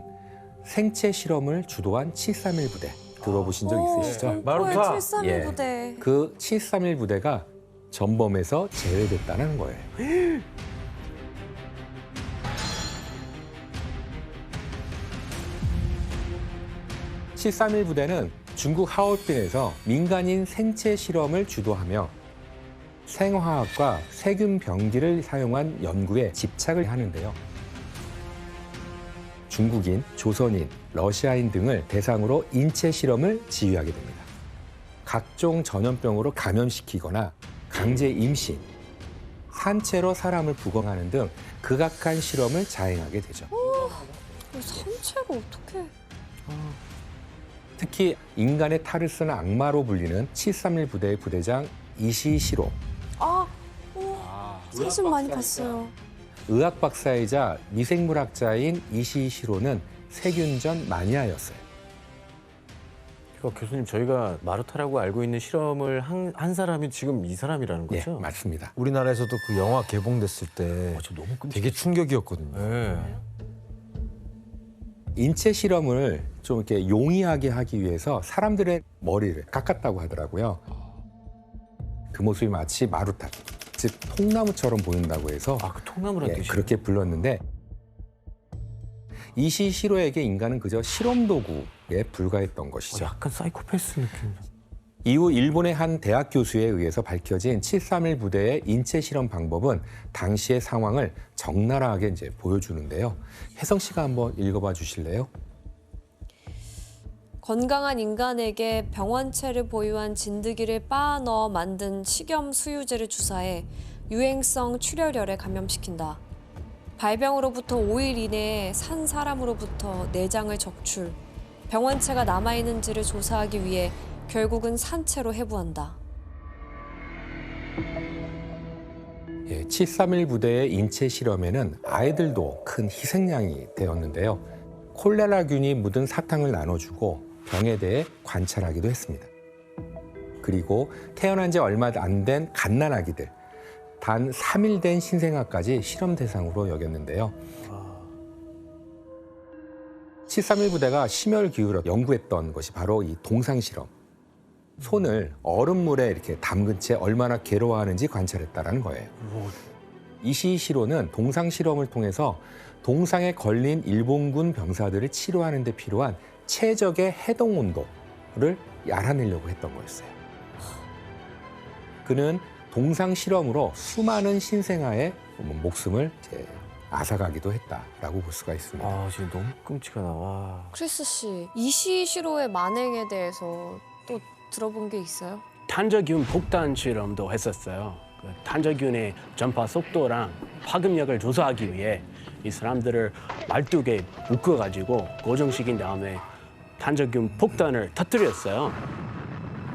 생체 실험을 주도한 731 부대 들어보신 적 있으시죠? 마루타. 731 부대. 그 731 부대가 전범에서 제외됐다는 거예요. 731 부대는 중국 하얼빈에서 민간인 생체 실험을 주도하며 생화학과 세균 병기를 사용한 연구에 집착을 하는데요. 중국인, 조선인, 러시아인 등을 대상으로 인체 실험을 지휘하게 됩니다. 각종 전염병으로 감염시키거나 강제 임신, 산채로 사람을 부검하는 등 극악한 실험을 자행하게 되죠. 산채로 어떻게? 특히 인간의 탈을 쓰는 악마로 불리는 731 부대의 부대장 이시시로. 사진 많이 봤어요. 의학 박사이자 미생물학자인 이시시로는 세균전 마니아였어요. 그러니까 교수님 저희가 마루타라고 알고 있는 실험을 한 사람이 지금 이 사람이라는 예, 거죠? 맞습니다. 우리나라에서도 그 영화 개봉됐을 때 저 너무 되게 충격이었거든요. 네. 인체 실험을 좀 이렇게 용이하게 하기 위해서 사람들의 머리를 깎았다고 하더라고요. 그 모습이 마치 마루타, 즉 통나무처럼 보인다고 해서 그 통나무란 뜻이에요? 그렇게 불렀는데 이시시로에게 인간은 그저 실험 도구에 불과했던 것이죠. 약간 사이코패스 느낌. 이후 일본의 한 대학 교수에 의해서 밝혀진 731 부대의 인체 실험 방법은 당시의 상황을 적나라하게 이제 보여주는데요. 혜성 씨가 한번 읽어봐 주실래요? 건강한 인간에게 병원체를 보유한 진드기를 빻아 넣어 만든 식염 수유제를 주사해 유행성 출혈열에 감염시킨다. 발병으로부터 5일 이내에 산 사람으로부터 내장을 적출, 병원체가 남아있는지를 조사하기 위해 결국은 산채로 해부한다. 731 부대의 인체 실험에는 아이들도 큰 희생양이 되었는데요. 콜레라균이 묻은 사탕을 나눠주고 병에 대해 관찰하기도 했습니다. 그리고 태어난 지 얼마 안 된 갓난아기들, 단 3일 된 신생아까지 실험 대상으로 여겼는데요. 731 부대가 심혈을 기울여 연구했던 것이 바로 이 동상 실험. 손을 얼음물에 이렇게 담근 채 얼마나 괴로워하는지 관찰했다라는 거예요. 이시시로는 동상 실험을 통해서 동상에 걸린 일본군 병사들을 치료하는 데 필요한 최적의 해동 온도를 알아내려고 했던 거였어요. 그는 동상 실험으로 수많은 신생아의 목숨을 앗아가기도 했다라고 볼 수가 있습니다. 지금 너무 끔찍하다. 와. 크리스 씨, 이시시로의 만행에 대해서 또 들어본 게 있어요? 탄저균 폭탄 실험도 했었어요. 그 탄저균의 전파 속도랑 파급력을 조사하기 위해 이 사람들을 12개 묶어가지고 고정시킨 다음에 탄저균 폭탄을 터뜨렸어요.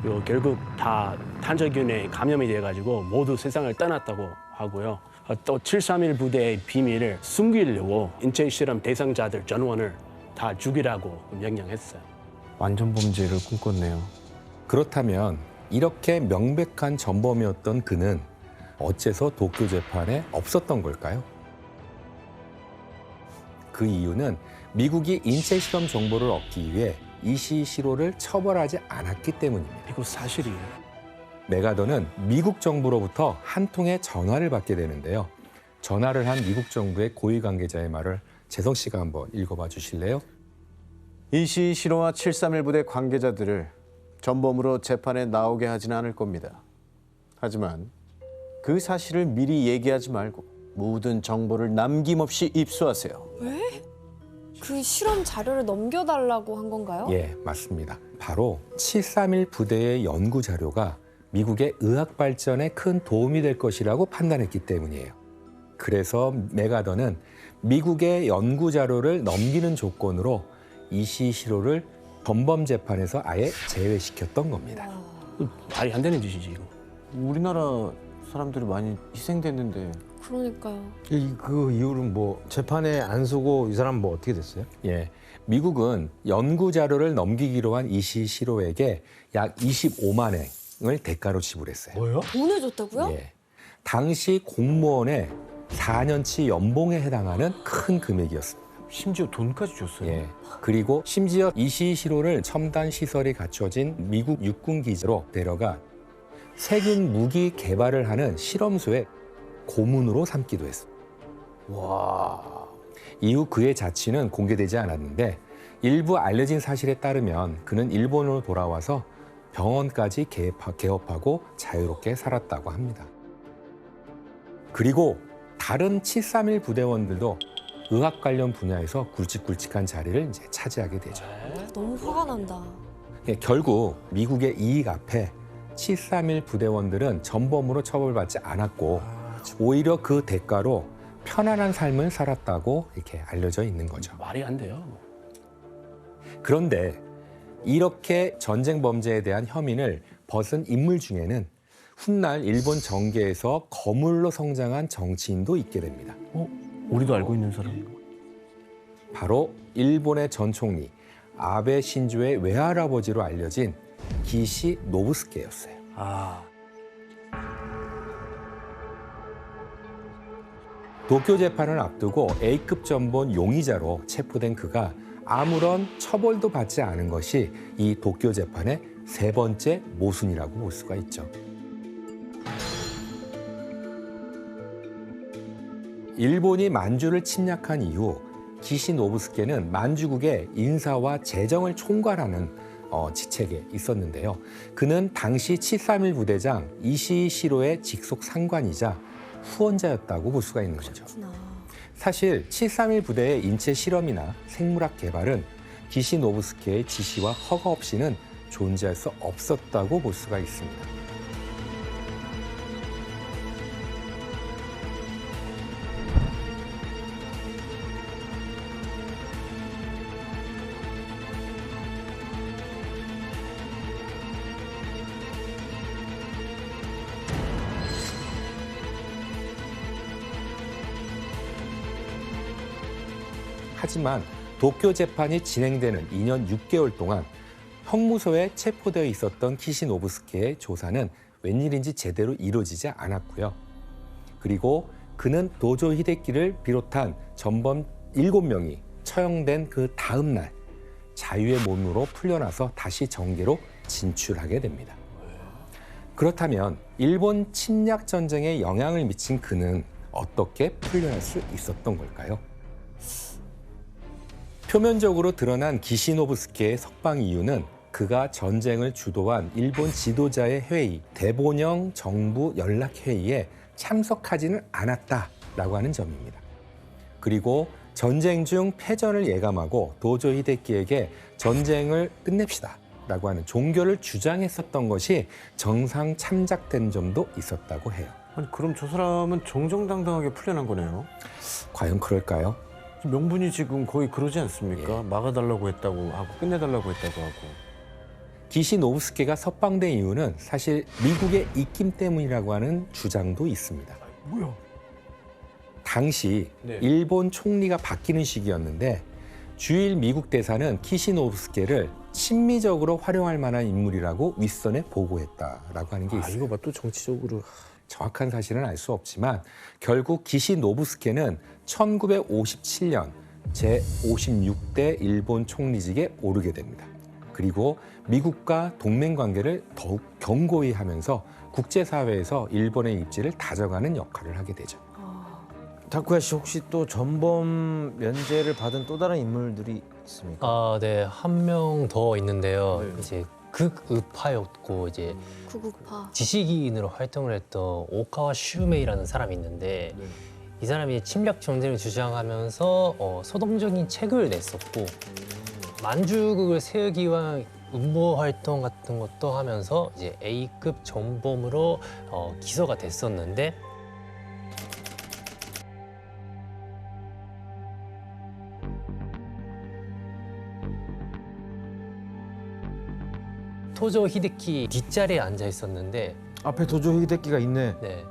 그리고 결국 다 탄저균에 감염이 돼가지고 모두 세상을 떠났다고 하고요. 또 731 부대의 비밀을 숨기려고 인체 실험 대상자들 전원을 다 죽이라고 명령했어요. 완전 범죄를 꿈꿨네요. 그렇다면 이렇게 명백한 전범이었던 그는 어째서 도쿄 재판에 없었던 걸까요? 그 이유는 미국이 인체 실험 정보를 얻기 위해 이시시로를 처벌하지 않았기 때문입니다. 이거 사실이에요. 메가더는 미국 정부로부터 한 통의 전화를 받게 되는데요. 전화를 한 미국 정부의 고위 관계자의 말을 재성 씨가 한번 읽어봐 주실래요? 이시시로와 731 부대 관계자들을 전범으로 재판에 나오게 하지는 않을 겁니다. 하지만 그 사실을 미리 얘기하지 말고 모든 정보를 남김없이 입수하세요. 왜? 그 실험 자료를 넘겨달라고 한 건가요? 예, 맞습니다. 바로 731 부대의 연구 자료가 미국의 의학 발전에 큰 도움이 될 것이라고 판단했기 때문이에요. 그래서 메가더는 미국의 연구 자료를 넘기는 조건으로 이시시로를 전범 재판에서 아예 제외시켰던 겁니다. 말이 안 되는 짓이지 이거. 우리나라 사람들이 많이 희생됐는데. 그러니까요. 그 이후로는 뭐 재판에 안 서고 이 사람 뭐 어떻게 됐어요? 예, 미국은 연구 자료를 넘기기로 한 이시시로에게 약 25만 엔을 대가로 지불했어요. 뭐요? 돈을 줬다고요? 예, 당시 공무원의 4년치 연봉에 해당하는 큰 금액이었습니다. 심지어 돈까지 줬어요. 예, 그리고 심지어 이시시로를 첨단 시설이 갖춰진 미국 육군 기지로 데려가 세균 무기 개발을 하는 실험소에 고문으로 삼기도 했습니다. 와. 이후 그의 자취는 공개되지 않았는데 일부 알려진 사실에 따르면 그는 일본으로 돌아와서 병원까지 개업하고 자유롭게 살았다고 합니다. 그리고 다른 731 부대원들도 의학 관련 분야에서 굵직굵직한 자리를 이제 차지하게 되죠. 너무 화가 난다. 예, 결국 미국의 이익 앞에 731 부대원들은 전범으로 처벌받지 않았고 오히려 그 대가로 편안한 삶을 살았다고 이렇게 알려져 있는 거죠. 말이 안 돼요. 그런데 이렇게 전쟁 범죄에 대한 혐의를 벗은 인물 중에는 훗날 일본 정계에서 거물로 성장한 정치인도 있게 됩니다. 우리도 알고 있는 사람. 바로 일본의 전 총리 아베 신조의 외할아버지로 알려진 기시 노부스케였어요. 도쿄 재판을 앞두고 A급 전본 용의자로 체포된 그가 아무런 처벌도 받지 않은 것이 이 도쿄 재판의 세 번째 모순이라고 볼 수가 있죠. 일본이 만주를 침략한 이후 기시 노부스케는 만주국의 인사와 재정을 총괄하는 직책에 있었는데요. 그는 당시 731 부대장 이시이 시로의 직속 상관이자 후원자였다고 볼 수가 있는 거죠. 사실 731 부대의 인체 실험이나 생물학 개발은 기시 노부스케의 지시와 허가 없이는 존재할 수 없었다고 볼 수가 있습니다. 하지만 도쿄 재판이 진행되는 2년 6개월 동안 형무소에 체포되어 있었던 기시 노부스케의 조사는 웬일인지 제대로 이루어지지 않았고요. 그리고 그는 도조 히데키를 비롯한 전범 7명이 처형된 그 다음 날 자유의 몸으로 풀려나서 다시 정계로 진출하게 됩니다. 그렇다면 일본 침략 전쟁에 영향을 미친 그는 어떻게 풀려날 수 있었던 걸까요? 표면적으로 드러난 기시 노부스케의 석방 이유는 그가 전쟁을 주도한 일본 지도자의 회의, 대본영 정부 연락회의에 참석하지는 않았다라고 하는 점입니다. 그리고 전쟁 중 패전을 예감하고 도조 히데키에게 전쟁을 끝냅시다라고 하는 종교를 주장했었던 것이 정상 참작된 점도 있었다고 해요. 아니, 그럼 저 사람은 정정당당하게 풀려난 거네요. 과연 그럴까요? 명분이 지금 거의 그러지 않습니까? 예. 막아달라고 했다고 하고 끝내달라고 했다고 하고. 기시 노부스케가 석방된 이유는 사실 미국의 입김 때문이라고 하는 주장도 있습니다. 뭐야? 당시 네. 일본 총리가 바뀌는 시기였는데 주일 미국 대사는 기시 노부스케를 친미적으로 활용할 만한 인물이라고 윗선에 보고했다라고 하는 게 있어요. 이거 봐, 또 정치적으로. 정확한 사실은 알 수 없지만 결국 기시 노부스케는 1957년 제56대 일본 총리직에 오르게 됩니다. 그리고 미국과 동맹 관계를 더욱 견고히 하면서 국제사회에서 일본의 입지를 다져가는 역할을 하게 되죠. 타쿠야 씨 혹시 또 전범 면제를 받은 또 다른 인물들이 있습니까? 네, 한 명 더 있는데요. 이제 극우파였고 이제 구구파. 지식인으로 활동을 했던 오카와 슈메이라는 사람이 있는데 이 사람이 침략 전쟁을 주장하면서 소동적인 책을 냈었고 만주국을 세우기 위한 음모 활동 같은 것도 하면서 이제 A급 전범으로 기소가 됐었는데 토조 히데키 뒷자리에 앉아 있었는데 앞에 도조 히데키가 있네. 네.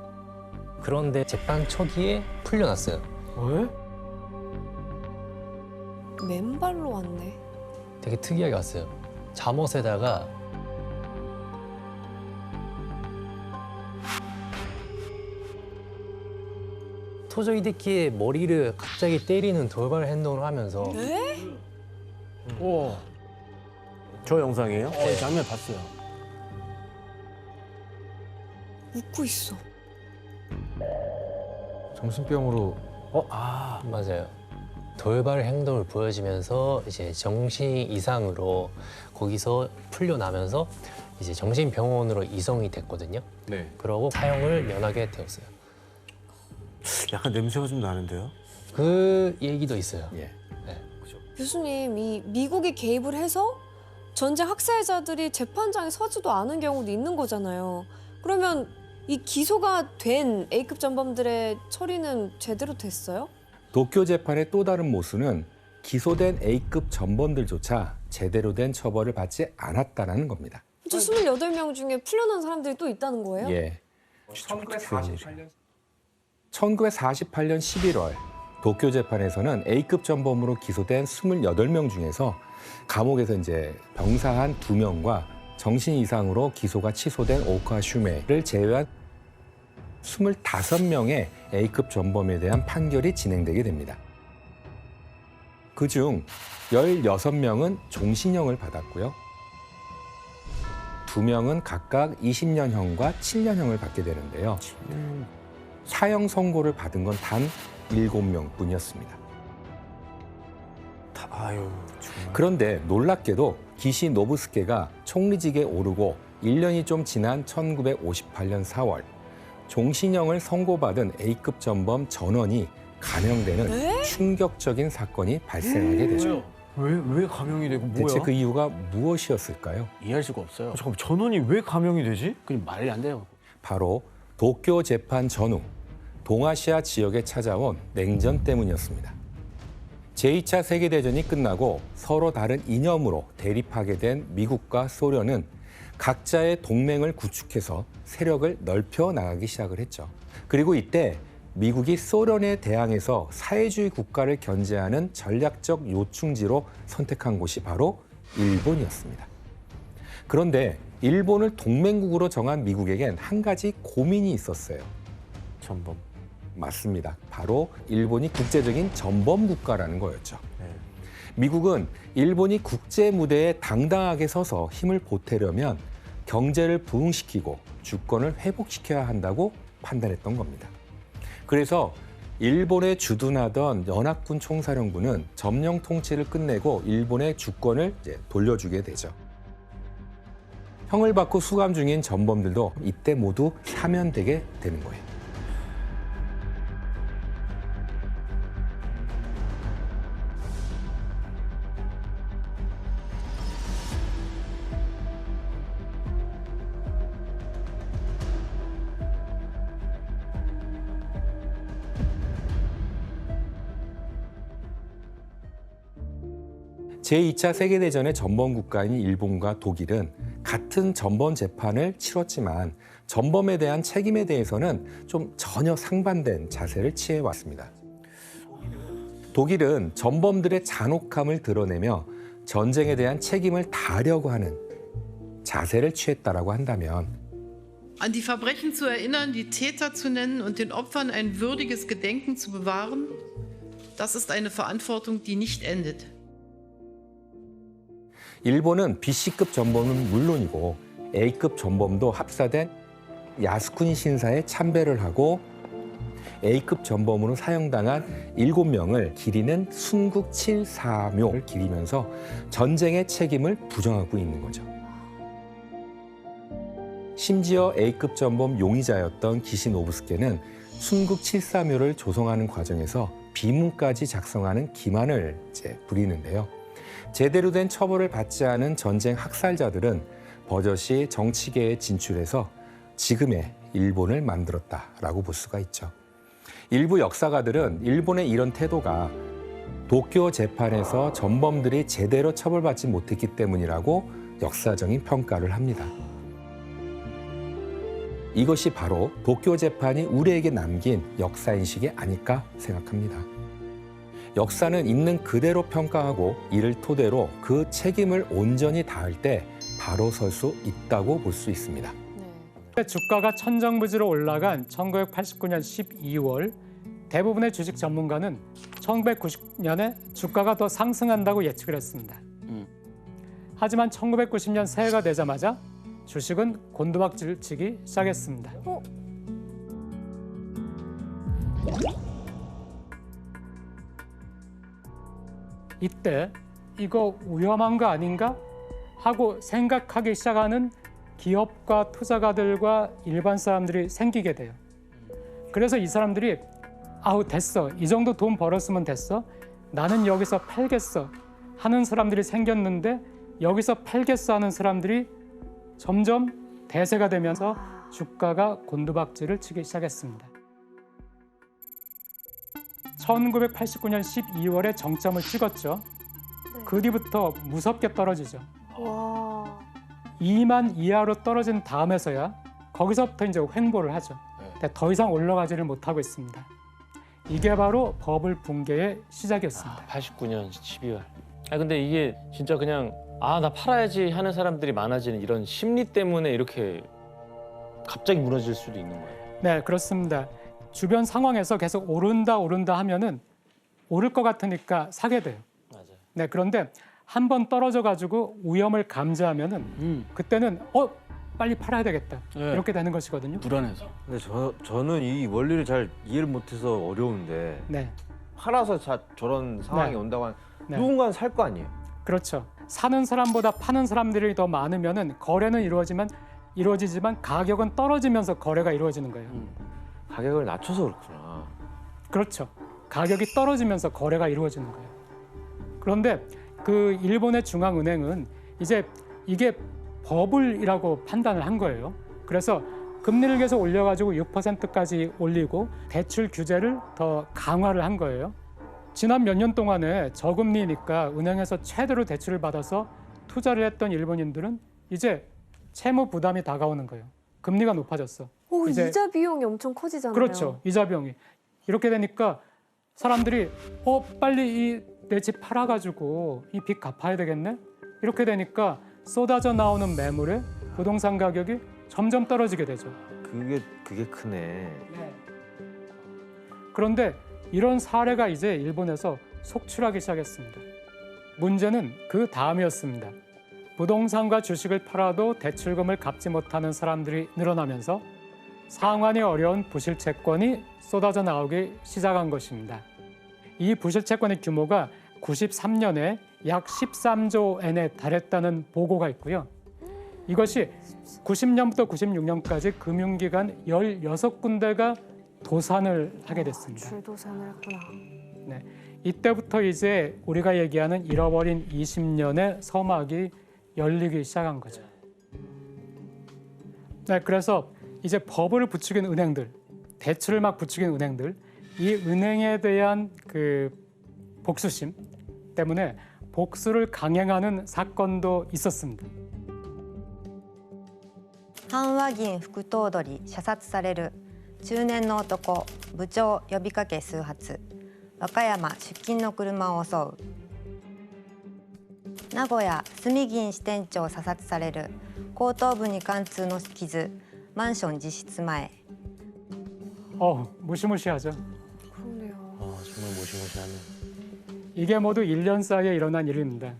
그런데 재판 초기에 풀려났어요. 왜? 맨발로 왔네. 되게 특이하게 왔어요. 잠옷에다가 토조 히데키의 머리를 갑자기 때리는 돌발 행동을 하면서 오. 저 영상이에요? 네. 장면 봤어요. 웃고 있어. 정신병으로. 맞아요. 돌발 행동을 보여주면서 이제 정신 이상으로 거기서 풀려나면서 이제 정신병원으로 이송이 됐거든요. 네. 그러고 사형을 면하게 되었어요. 약간 냄새가 좀 나는데요? 그 얘기도 있어요. 예. 교수님, 이 미국이 개입을 해서 전쟁 학살자들이 재판장에 서지도 않은 경우도 있는 거잖아요. 그러면 이 기소가 된 A급 전범들의 처리는 제대로 됐어요? 도쿄 재판의 또 다른 모순은 기소된 A급 전범들조차 제대로 된 처벌을 받지 않았다는 겁니다. 저 28명 중에 풀려난 사람들이 또 있다는 거예요? 예. 1948년 11월 도쿄 재판에서는 A급 전범으로 기소된 28명 중에서 감옥에서 이제 병사한 2명과 정신 이상으로 기소가 취소된 오카 슈메를 제외한 25명의 A급 전범에 대한 판결이 진행되게 됩니다. 그중 16명은 종신형을 받았고요. 2명은 각각 20년형과 7년형을 받게 되는데요. 사형 선고를 받은 건 단 7명뿐이었습니다. 아유, 정말. 그런데 놀랍게도 기시 노부스케가 총리직에 오르고 1년이 좀 지난 1958년 4월 종신형을 선고받은 A급 전범 전원이 감형되는 충격적인 사건이 발생하게 되죠. 왜 감형이 되고 뭐야? 대체 그 이유가 무엇이었을까요? 이해할 수가 없어요. 잠깐만, 전원이 왜 감형이 되지? 그냥 말이 안 돼요. 바로 도쿄 재판 전후 동아시아 지역에 찾아온 냉전 때문이었습니다. 제2차 세계대전이 끝나고 서로 다른 이념으로 대립하게 된 미국과 소련은 각자의 동맹을 구축해서 세력을 넓혀 나가기 시작을 했죠. 그리고 이때 미국이 소련에 대항해서 사회주의 국가를 견제하는 전략적 요충지로 선택한 곳이 바로 일본이었습니다. 그런데 일본을 동맹국으로 정한 미국에겐 한 가지 고민이 있었어요. 전범. 맞습니다. 바로 일본이 국제적인 전범 국가라는 거였죠. 미국은 일본이 국제 무대에 당당하게 서서 힘을 보태려면 경제를 부흥시키고 주권을 회복시켜야 한다고 판단했던 겁니다. 그래서 일본에 주둔하던 연합군 총사령부는 점령 통치를 끝내고 일본의 주권을 이제 돌려주게 되죠. 형을 받고 수감 중인 전범들도 이때 모두 사면되게 되는 거예요. 제2차 세계대전의 전범 국가인 일본과 독일은 같은 전범 재판을 치렀지만 전범에 대한 책임에 대해서는 좀 전혀 상반된 자세를 취해왔습니다. 독일은 전범들의 잔혹함을 드러내며 전쟁에 대한 책임을 다하려고 하는 자세를 취했다라고 한다면 An die Verbrechen zu erinnern, die Täter zu nennen und den Opfern ein würdiges Gedenken zu bewahren, das ist eine Verantwortung, die nicht endet. 일본은 B급 전범은 물론이고 A급 전범도 합사된 야스쿠니 신사에 참배를 하고 A급 전범으로 사형당한 7명을 기리는 순국 7사묘를 기리면서 전쟁의 책임을 부정하고 있는 거죠. 심지어 A급 전범 용의자였던 기시 노부스케는 순국 7사묘를 조성하는 과정에서 비문까지 작성하는 기만을 부리는데요. 제대로 된 처벌을 받지 않은 전쟁 학살자들은 버젓이 정치계에 진출해서 지금의 일본을 만들었다라고 볼 수가 있죠. 일부 역사가들은 일본의 이런 태도가 도쿄 재판에서 전범들이 제대로 처벌받지 못했기 때문이라고 역사적인 평가를 합니다. 이것이 바로 도쿄 재판이 우리에게 남긴 역사인식이 아닐까 생각합니다. 역사는 있는 그대로 평가하고 이를 토대로 그 책임을 온전히 다할 때 바로 설 수 있다고 볼 수 있습니다. 주가가 천정부지로 올라간 1989년 12월 대부분의 주식 전문가는 1990년에 주가가 더 상승한다고 예측을 했습니다. 하지만 1990년 새해가 되자마자 주식은 곤두박질 치기 시작했습니다. 이때 이거 위험한 거 아닌가 하고 생각하기 시작하는 기업과 투자가들과 일반 사람들이 생기게 돼요. 그래서 이 사람들이 아우 됐어. 이 정도 돈 벌었으면 됐어. 나는 여기서 팔겠어 하는 사람들이 생겼는데 여기서 팔겠어 하는 사람들이 점점 대세가 되면서 주가가 곤두박질을 치기 시작했습니다. 1989년 12월에 정점을 찍었죠. 그 뒤부터 무섭게 떨어지죠. 와. 2만 이하로 떨어진 다음에서야 거기서부터 이제 횡보를 하죠. 근데 더 이상 올라가지를 못하고 있습니다. 이게 바로 버블 붕괴의 시작이었습니다. 89년 12월. 아 근데 이게 진짜 그냥 아 나 팔아야지 하는 사람들이 많아지는 이런 심리 때문에 이렇게 갑자기 무너질 수도 있는 거예요. 네, 그렇습니다. 주변 상황에서 계속 오른다 하면은 오를 것 같으니까 사게 돼요. 맞아요. 네, 그런데 한 번 떨어져 가지고 위험을 감지하면은 그때는 빨리 팔아야 되겠다. 네. 이렇게 되는 것이거든요. 불안해서. 근데 저는 이 원리를 잘 이해를 못해서 어려운데 네. 팔아서 저런 상황이 네. 온다고 하면 네. 누군가는 살 거 아니에요. 그렇죠. 사는 사람보다 파는 사람들이 더 많으면은 거래는 이루어지지만 가격은 떨어지면서 거래가 이루어지는 거예요. 가격을 낮춰서 그렇구나. 그렇죠. 가격이 떨어지면서 거래가 이루어지는 거예요. 그런데 그 일본의 중앙은행은 이제 이게 버블이라고 판단을 한 거예요. 그래서 금리를 계속 올려가지고 6%까지 올리고 대출 규제를 더 강화를 한 거예요. 지난 몇 년 동안에 저금리니까 은행에서 최대로 대출을 받아서 투자를 했던 일본인들은 이제 채무 부담이 다가오는 거예요. 금리가 높아졌어. 오, 이제- 이자 비용이 엄청 커지잖아요. 그렇죠. 이자 비용이. 이렇게 되니까 사람들이 빨리 내 집 팔아가지고 이 빚 갚아야 되겠네? 이렇게 되니까 쏟아져 나오는 매물에 부동산 가격이 점점 떨어지게 되죠. 그게 크네. 그런데 이런 사례가 이제 일본에서 속출하기 시작했습니다. 문제는 그 다음이었습니다. 부동산과 주식을 팔아도 대출금을 갚지 못하는 사람들이 늘어나면서 상환이 어려운 부실채권이 쏟아져 나오기 시작한 것입니다. 이 부실채권의 규모가 93년에 약 13조 엔에 달했다는 보고가 있고요. 이것이 90년부터 96년까지 금융기관 16군데가 도산을 하게 됐습니다. 줄도산을 했구나. 네, 이때부터 이제 우리가 얘기하는 잃어버린 20년의 서막이 열리기 시작한 거죠. 네, 그래서 이제 버블을 부추긴 은행들, 대출을 막 부추긴 은행들, 이 은행에 대한 그 복수심 때문에 복수를 강행하는 사건도 있었습니다. 阪和銀副頭取射殺される中年の男部長呼びかけ数発和歌山出勤の車を襲う名古屋住銀支店長射殺される後頭部に貫通の傷マンション自室前 무시무시하죠. 그러네요. 아 정말 무시무시하네. 이게 모두 1년 사이에 일어난 일입니다.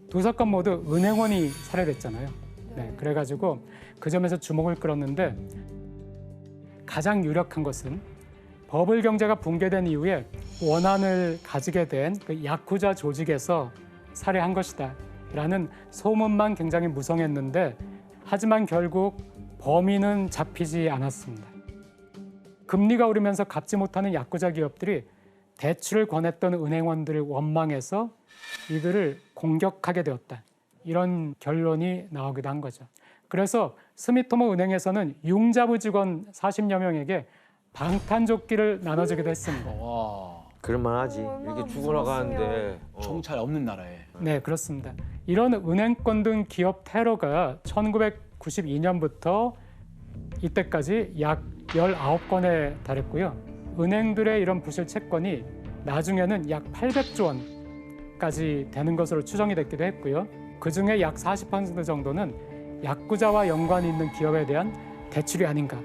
두 사건 모두 은행원이 살해됐잖아요. 네, 그래가지고 그 점에서 주목을 끌었는데 가장 유력한 것은 버블 경제가 붕괴된 이후에 원한을 가지게 된 그 야쿠자 조직에서 살해한 것이다 라는 소문만 굉장히 무성했는데 하지만 결국 범인은 잡히지 않았습니다. 금리가 오르면서 갚지 못하는 야쿠자 기업들이 대출을 권했던 은행원들을 원망해서 이들을 공격하게 되었다. 이런 결론이 나오기도 한 거죠. 그래서 스미토모 은행에서는 융자부 직원 40여 명에게 방탄조끼를 나눠주기도 했습니다. 그럴만하지. 이렇게 죽어나가는데 정찰 없는 나라에. 네, 그렇습니다. 이런 은행권 등 기업 테러가 1992년부터 이때까지 약 19건에 달했고요. 은행들의 이런 부실 채권이 나중에는 약 800조 원까지 되는 것으로 추정이 됐기도 했고요. 그중에 약 40% 정도는 야쿠자와 연관이 있는 기업에 대한 대출이 아닌가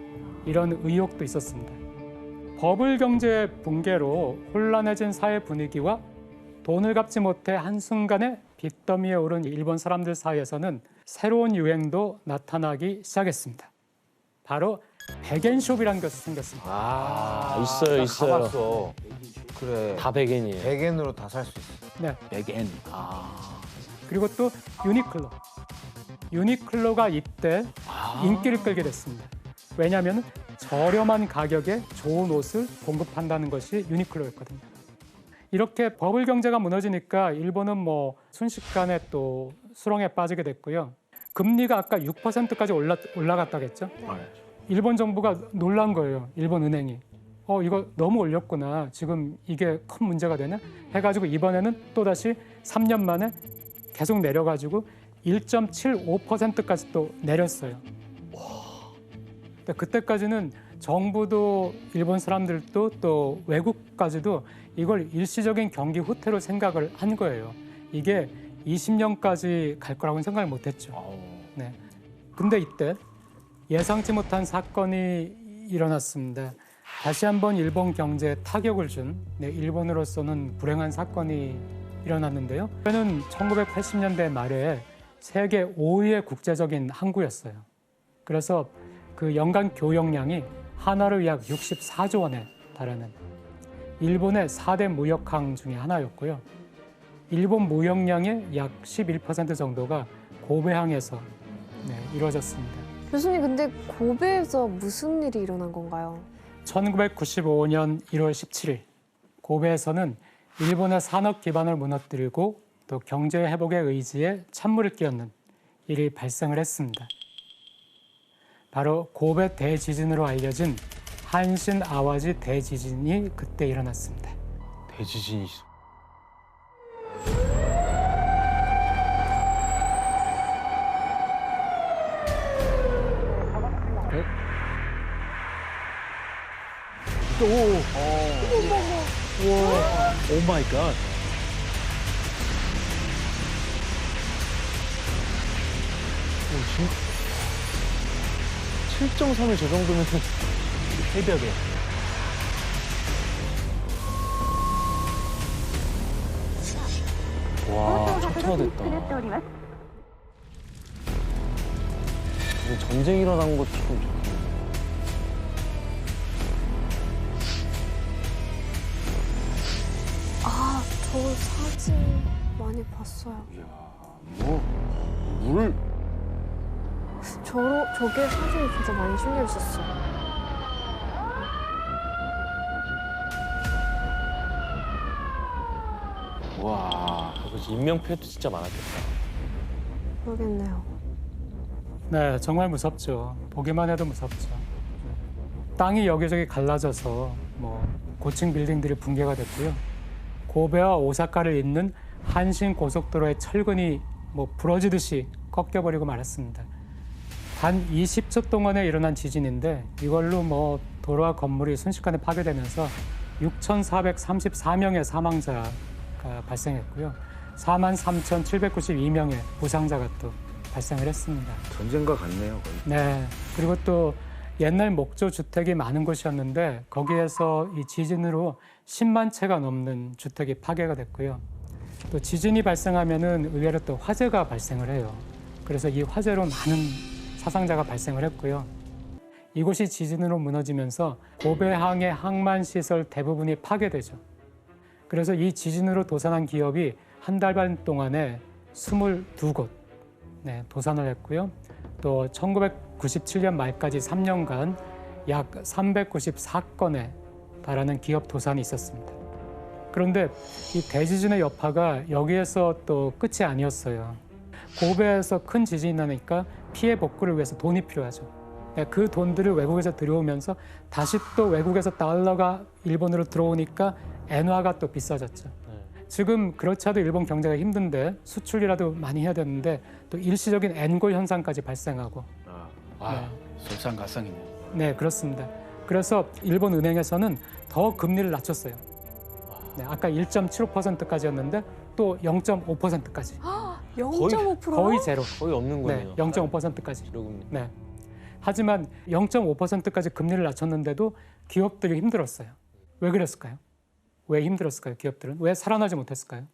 이런 의혹도 있었습니다. 버블 경제 붕괴로 혼란해진 사회 분위기와 돈을 갚지 못해 한순간에 빚더미에 오른 일본 사람들 사이에서는 새로운 유행도 나타나기 시작했습니다. 바로 백엔숍이라는 것이 생겼습니다. 있어요. 가봤어. 그래. 다 백엔이에요. 100엔으로 다 살 수 있어. 네. 백엔. 그리고 또 유니클로. 유니클로가 이때 인기를 끌게 됐습니다. 왜냐하면 저렴한 가격에 좋은 옷을 공급한다는 것이 유니클로였거든요. 이렇게 버블 경제가 무너지니까 일본은 순식간에 또 수렁에 빠지게 됐고요. 금리가 아까 6%까지 올라갔다고 했죠. 일본 정부가 놀란 거예요. 일본 은행이. 이거 너무 올렸구나. 지금 이게 큰 문제가 되네. 해가지고 이번에는 또다시 3년 만에 계속 내려가지고 1.75%까지 또 내렸어요. 근데 그때까지는 정부도 일본 사람들도 또 외국까지도 이걸 일시적인 경기 후퇴로 생각을 한 거예요. 이게 20년까지 갈 거라고는 생각을 못했죠. 네. 근데 이때 예상치 못한 사건이 일어났습니다. 다시 한번 일본 경제에 타격을 준 일본으로서는 불행한 사건이 일어났는데요. 그는 1980년대 말에 세계 5위의 국제적인 항구였어요. 그래서 그 연간 교역량이 한화로 약 64조 원에 달하는 일본의 4대 무역항 중에 하나였고요. 일본 무역량의 약 11% 정도가 고베항에서 이루어졌습니다. 교수님, 근데 고베에서 무슨 일이 일어난 건가요? 1995년 1월 17일 고베에서는 일본의 산업 기반을 무너뜨리고 또 경제 회복의 의지에 찬물을 끼얹는 일이 발생을 했습니다. 바로 고베 대지진으로 알려진 한신 아와지 대지진이 그때 일어났습니다. 대지진이 있어. 오 마이 갓. 오, 7.3을 저 정도면 새벽에. 와, 초토화됐다. 전쟁 일어난 것처럼 좋겠네. 아, 저 사진 많이 봤어요. 물? 저게 사진이 진짜 많이 신경 썼어요. 와, 인명피해도 진짜 많았겠다. 그러겠네요. 네, 정말 무섭죠. 보기만 해도 무섭죠. 땅이 여기저기 갈라져서 고층 빌딩들이 붕괴가 됐고요. 고베와 오사카를 잇는 한신 고속도로의 철근이 부러지듯이 꺾여버리고 말았습니다. 단 20초 동안에 일어난 지진인데 이걸로 도로와 건물이 순식간에 파괴되면서 6,434명의 사망자가 발생했고요. 43,792명의 부상자가 또 발생을 했습니다. 전쟁과 같네요, 거의. 네. 그리고 또 옛날 목조 주택이 많은 곳이었는데 거기에서 이 지진으로 10만 채가 넘는 주택이 파괴가 됐고요. 또 지진이 발생하면은 의외로 또 화재가 발생을 해요. 그래서 이 화재로 많은 사상자가 발생을 했고요. 이곳이 지진으로 무너지면서 고베항의 항만 시설 대부분이 파괴되죠. 그래서 이 지진으로 도산한 기업이 한 달 반 동안에 22곳 도산을 했고요. 또 1997년 말까지 3년간 약 394건에 달하는 기업 도산이 있었습니다. 그런데 이 대지진의 여파가 여기에서 또 끝이 아니었어요. 고베에서 큰 지진이 나니까 피해 복구를 위해서 돈이 필요하죠. 그 돈들을 외국에서 들여오면서 다시 또 외국에서 달러가 일본으로 들어오니까 엔화가 또 비싸졌죠. 지금 그렇지 않아도 일본 경제가 힘든데 수출이라도 많이 해야 되는데 또 일시적인 엔고 현상까지 발생하고. 설상가상이네요. 네, 그렇습니다. 그래서 일본 은행에서는 더 금리를 낮췄어요. 아까 1.75%까지였는데 또 0.5%까지. 0.5%? 거의 제로. 거의 없는 거네요. 네, 0.5%까지. 네. 하지만 0.5%까지 금리를 낮췄는데도 기업들이 힘들었어요. 왜 그랬을까요? 왜 힘들었을까요? 기업들은 왜 살아나지 못했을까요?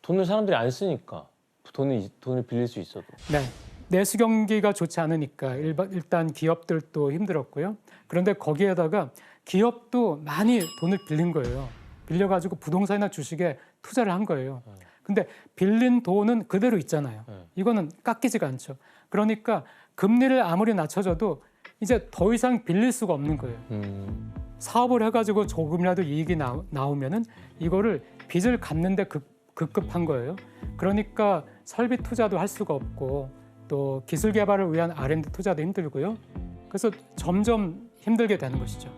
돈을 사람들이 안 쓰니까 돈을 빌릴 수 있어도. 네, 내수 경기가 좋지 않으니까 일단 기업들도 힘들었고요. 그런데 거기에다가 기업도 많이 돈을 빌린 거예요. 빌려가지고 부동산이나 주식에 투자를 한 거예요. 근데 빌린 돈은 그대로 있잖아요. 이거는 깎이지가 않죠. 그러니까 금리를 아무리 낮춰줘도 이제 더 이상 빌릴 수가 없는 거예요. 사업을 해가지고 조금이라도 이익이 나오면은 이거를 빚을 갚는데 급급한 거예요. 그러니까 설비 투자도 할 수가 없고 또 기술 개발을 위한 R&D 투자도 힘들고요. 그래서 점점 힘들게 되는 것이죠.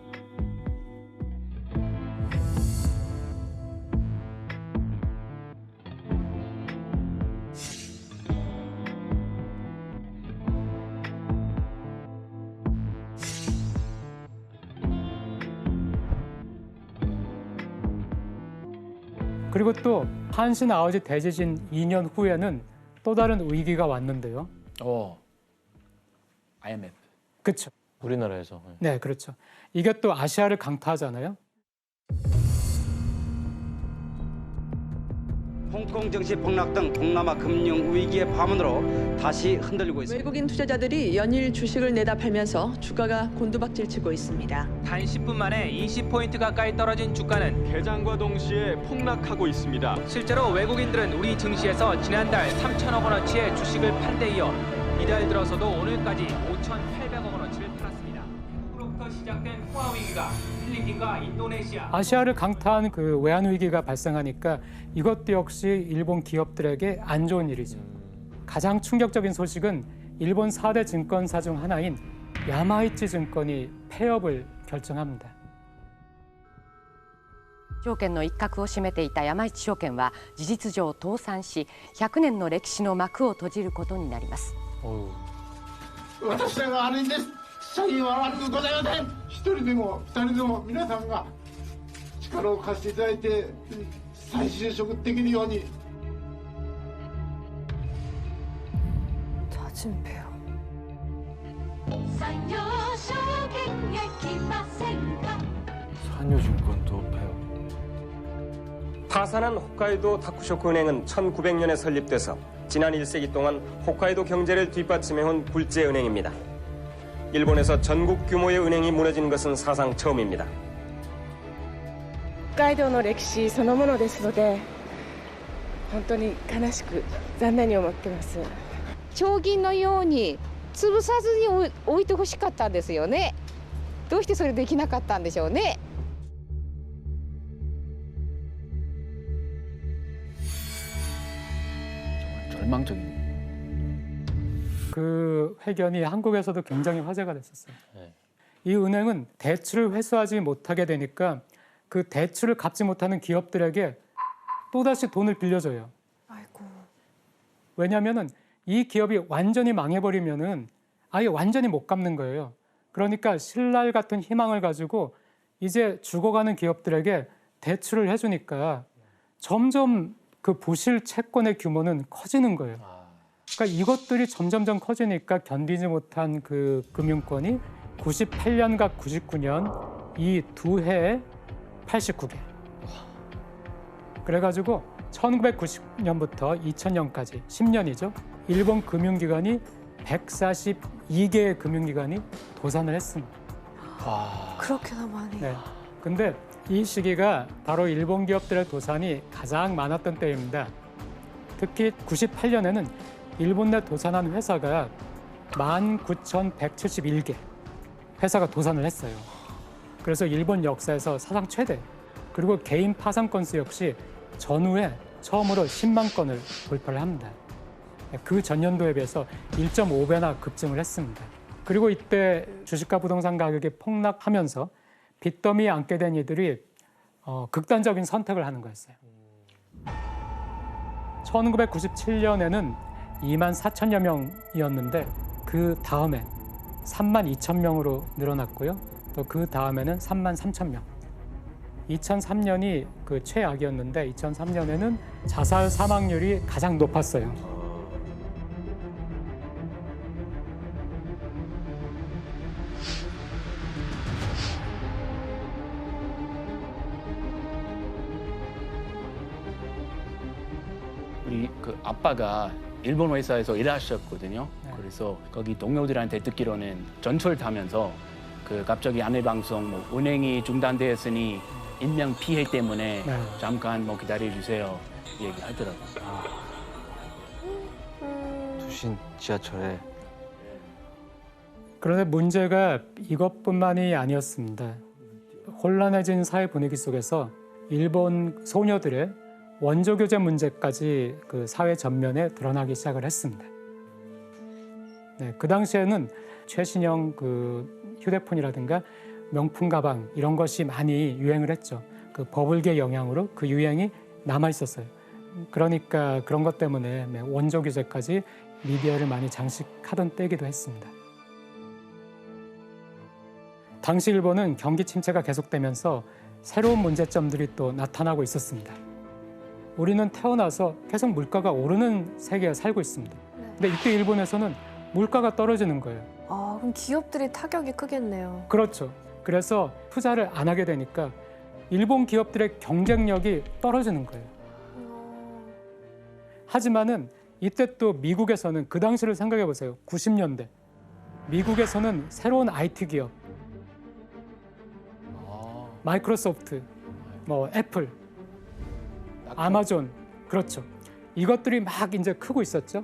그리고 또 한신 아오지 대지진 2년 후에는 또 다른 위기가 왔는데요. IMF. 그렇죠. 우리나라에서. 네, 그렇죠. 이게 또 아시아를 강타하잖아요. 홍콩 증시 폭락 등 동남아 금융 위기의 파문으로 다시 흔들리고 있습니다. 외국인 투자자들이 연일 주식을 내다 팔면서 주가가 곤두박질 치고 있습니다. 단 10분 만에 20포인트 가까이 떨어진 주가는 개장과 동시에 폭락하고 있습니다. 실제로 외국인들은 우리 증시에서 지난달 3천억 원어치의 주식을 판 데 이어 이달 들어서도 오늘까지 5,800억 원어치를 팔았습니다. 미국으로부터 시작된 호화 위기가 필리핀과 인도네시아 아시아를 강타한 그 외환 위기가 발생하니까 이것도 역시 일본 기업들에게 안 좋은 일이죠. 가장 충격적인 소식은 일본 4대 증권사 중 하나인 야마이치 증권이 폐업을 결정합니다. 証券の一角を占めていた山一証券は事実上倒産し、100年の歴史の幕を閉じることになります。私らが悪いんです。社員は悪くございません。一人でも二人でも皆さんが力を貸していただいて再就職できるように。 자진배요. 산요증권도 폐업. 타산한 홋카이도 다쿠쇼쿠은행은 1900년에 설립돼서 지난 1세기 동안 홋카이도 경제를 뒷받침해온 굴재은행입니다. 일본에서 전국 규모의 은행이 무너진 것은 사상 처음입니다. 北海道の歴史そのものですので、本当に悲しく残念に思ってます。町銀のように潰さずに置いてほしかったんですよね。どうしてそれできなかったんでしょうね。 절망적인. 그 회견이 한국에서도 굉장히 화제가 됐었어요. 이 은행은 대출을 회수하지 못하게 되니까 그 대출을 갚지 못하는 기업들에게 또다시 돈을 빌려줘요. 아이고. 왜냐하면은 이 기업이 완전히 망해버리면은 아예 완전히 못 갚는 거예요. 그러니까 신랄 같은 희망을 가지고 이제 죽어가는 기업들에게 대출을 해주니까 점점 그 부실 채권의 규모는 커지는 거예요. 그러니까 이것들이 점점점 커지니까 견디지 못한 그 금융권이 98년과 99년 이 두 해에 89개. 그래가지고 1990년부터 2000년까지 10년이죠. 일본 금융기관이 142개의 금융기관이 도산을 했습니다. 그렇게나 많이. 네. 근데 이 시기가 바로 일본 기업들의 도산이 가장 많았던 때입니다. 특히 98년에는 일본 내 도산한 회사가 19,171개 회사가 도산을 했어요. 그래서 일본 역사에서 사상 최대, 그리고 개인 파산 건수 역시 전후에 처음으로 10만 건을 돌파를 합니다. 그 전년도에 비해서 1.5배나 급증을 했습니다. 그리고 이때 주식과 부동산 가격이 폭락하면서 빚더미에 앉게 된 이들이 극단적인 선택을 하는 거였어요. 1997년에는 2만 4천여 명이었는데 그 다음에 3만 2천 명으로 늘어났고요. 또 그 다음에는 3만 3천 명. 2003년이 그 최악이었는데 2003년에는 자살 사망률이 가장 높았어요. 우리 그 아빠가 일본 회사에서 일하셨거든요. 그래서 거기 동료들한테 듣기로는 전철 타면서 그 갑자기 안내 방송 뭐 운행이 중단되었으니 인명 피해 때문에 잠깐 뭐 기다려 주세요 얘기하더라고요. 두신 지하철에. 그런데 문제가 이것뿐만이 아니었습니다. 혼란해진 사회 분위기 속에서 일본 소녀들의 원조 교제 문제까지 그 사회 전면에 드러나기 시작을 했습니다. 네, 그 당시에는 최신형 그 휴대폰이라든가 명품 가방 이런 것이 많이 유행을 했죠. 그 버블계 영향으로 그 유행이 남아 있었어요. 그러니까 그런 것 때문에 원조 규제까지 미디어를 많이 장식하던 때이기도 했습니다. 당시 일본은 경기 침체가 계속되면서 새로운 문제점들이 또 나타나고 있었습니다. 우리는 태어나서 계속 물가가 오르는 세계에 살고 있습니다. 근데 이때 일본에서는 물가가 떨어지는 거예요. 아, 그럼 기업들이 타격이 크겠네요. 그렇죠. 그래서 투자를 안 하게 되니까 일본 기업들의 경쟁력이 떨어지는 거예요. 하지만은 이때 또 미국에서는 그 당시를 생각해 보세요. 90년대. 미국에서는 새로운 IT 기업, 마이크로소프트, 뭐 애플, 아마존, 그렇죠. 이것들이 막 이제 크고 있었죠.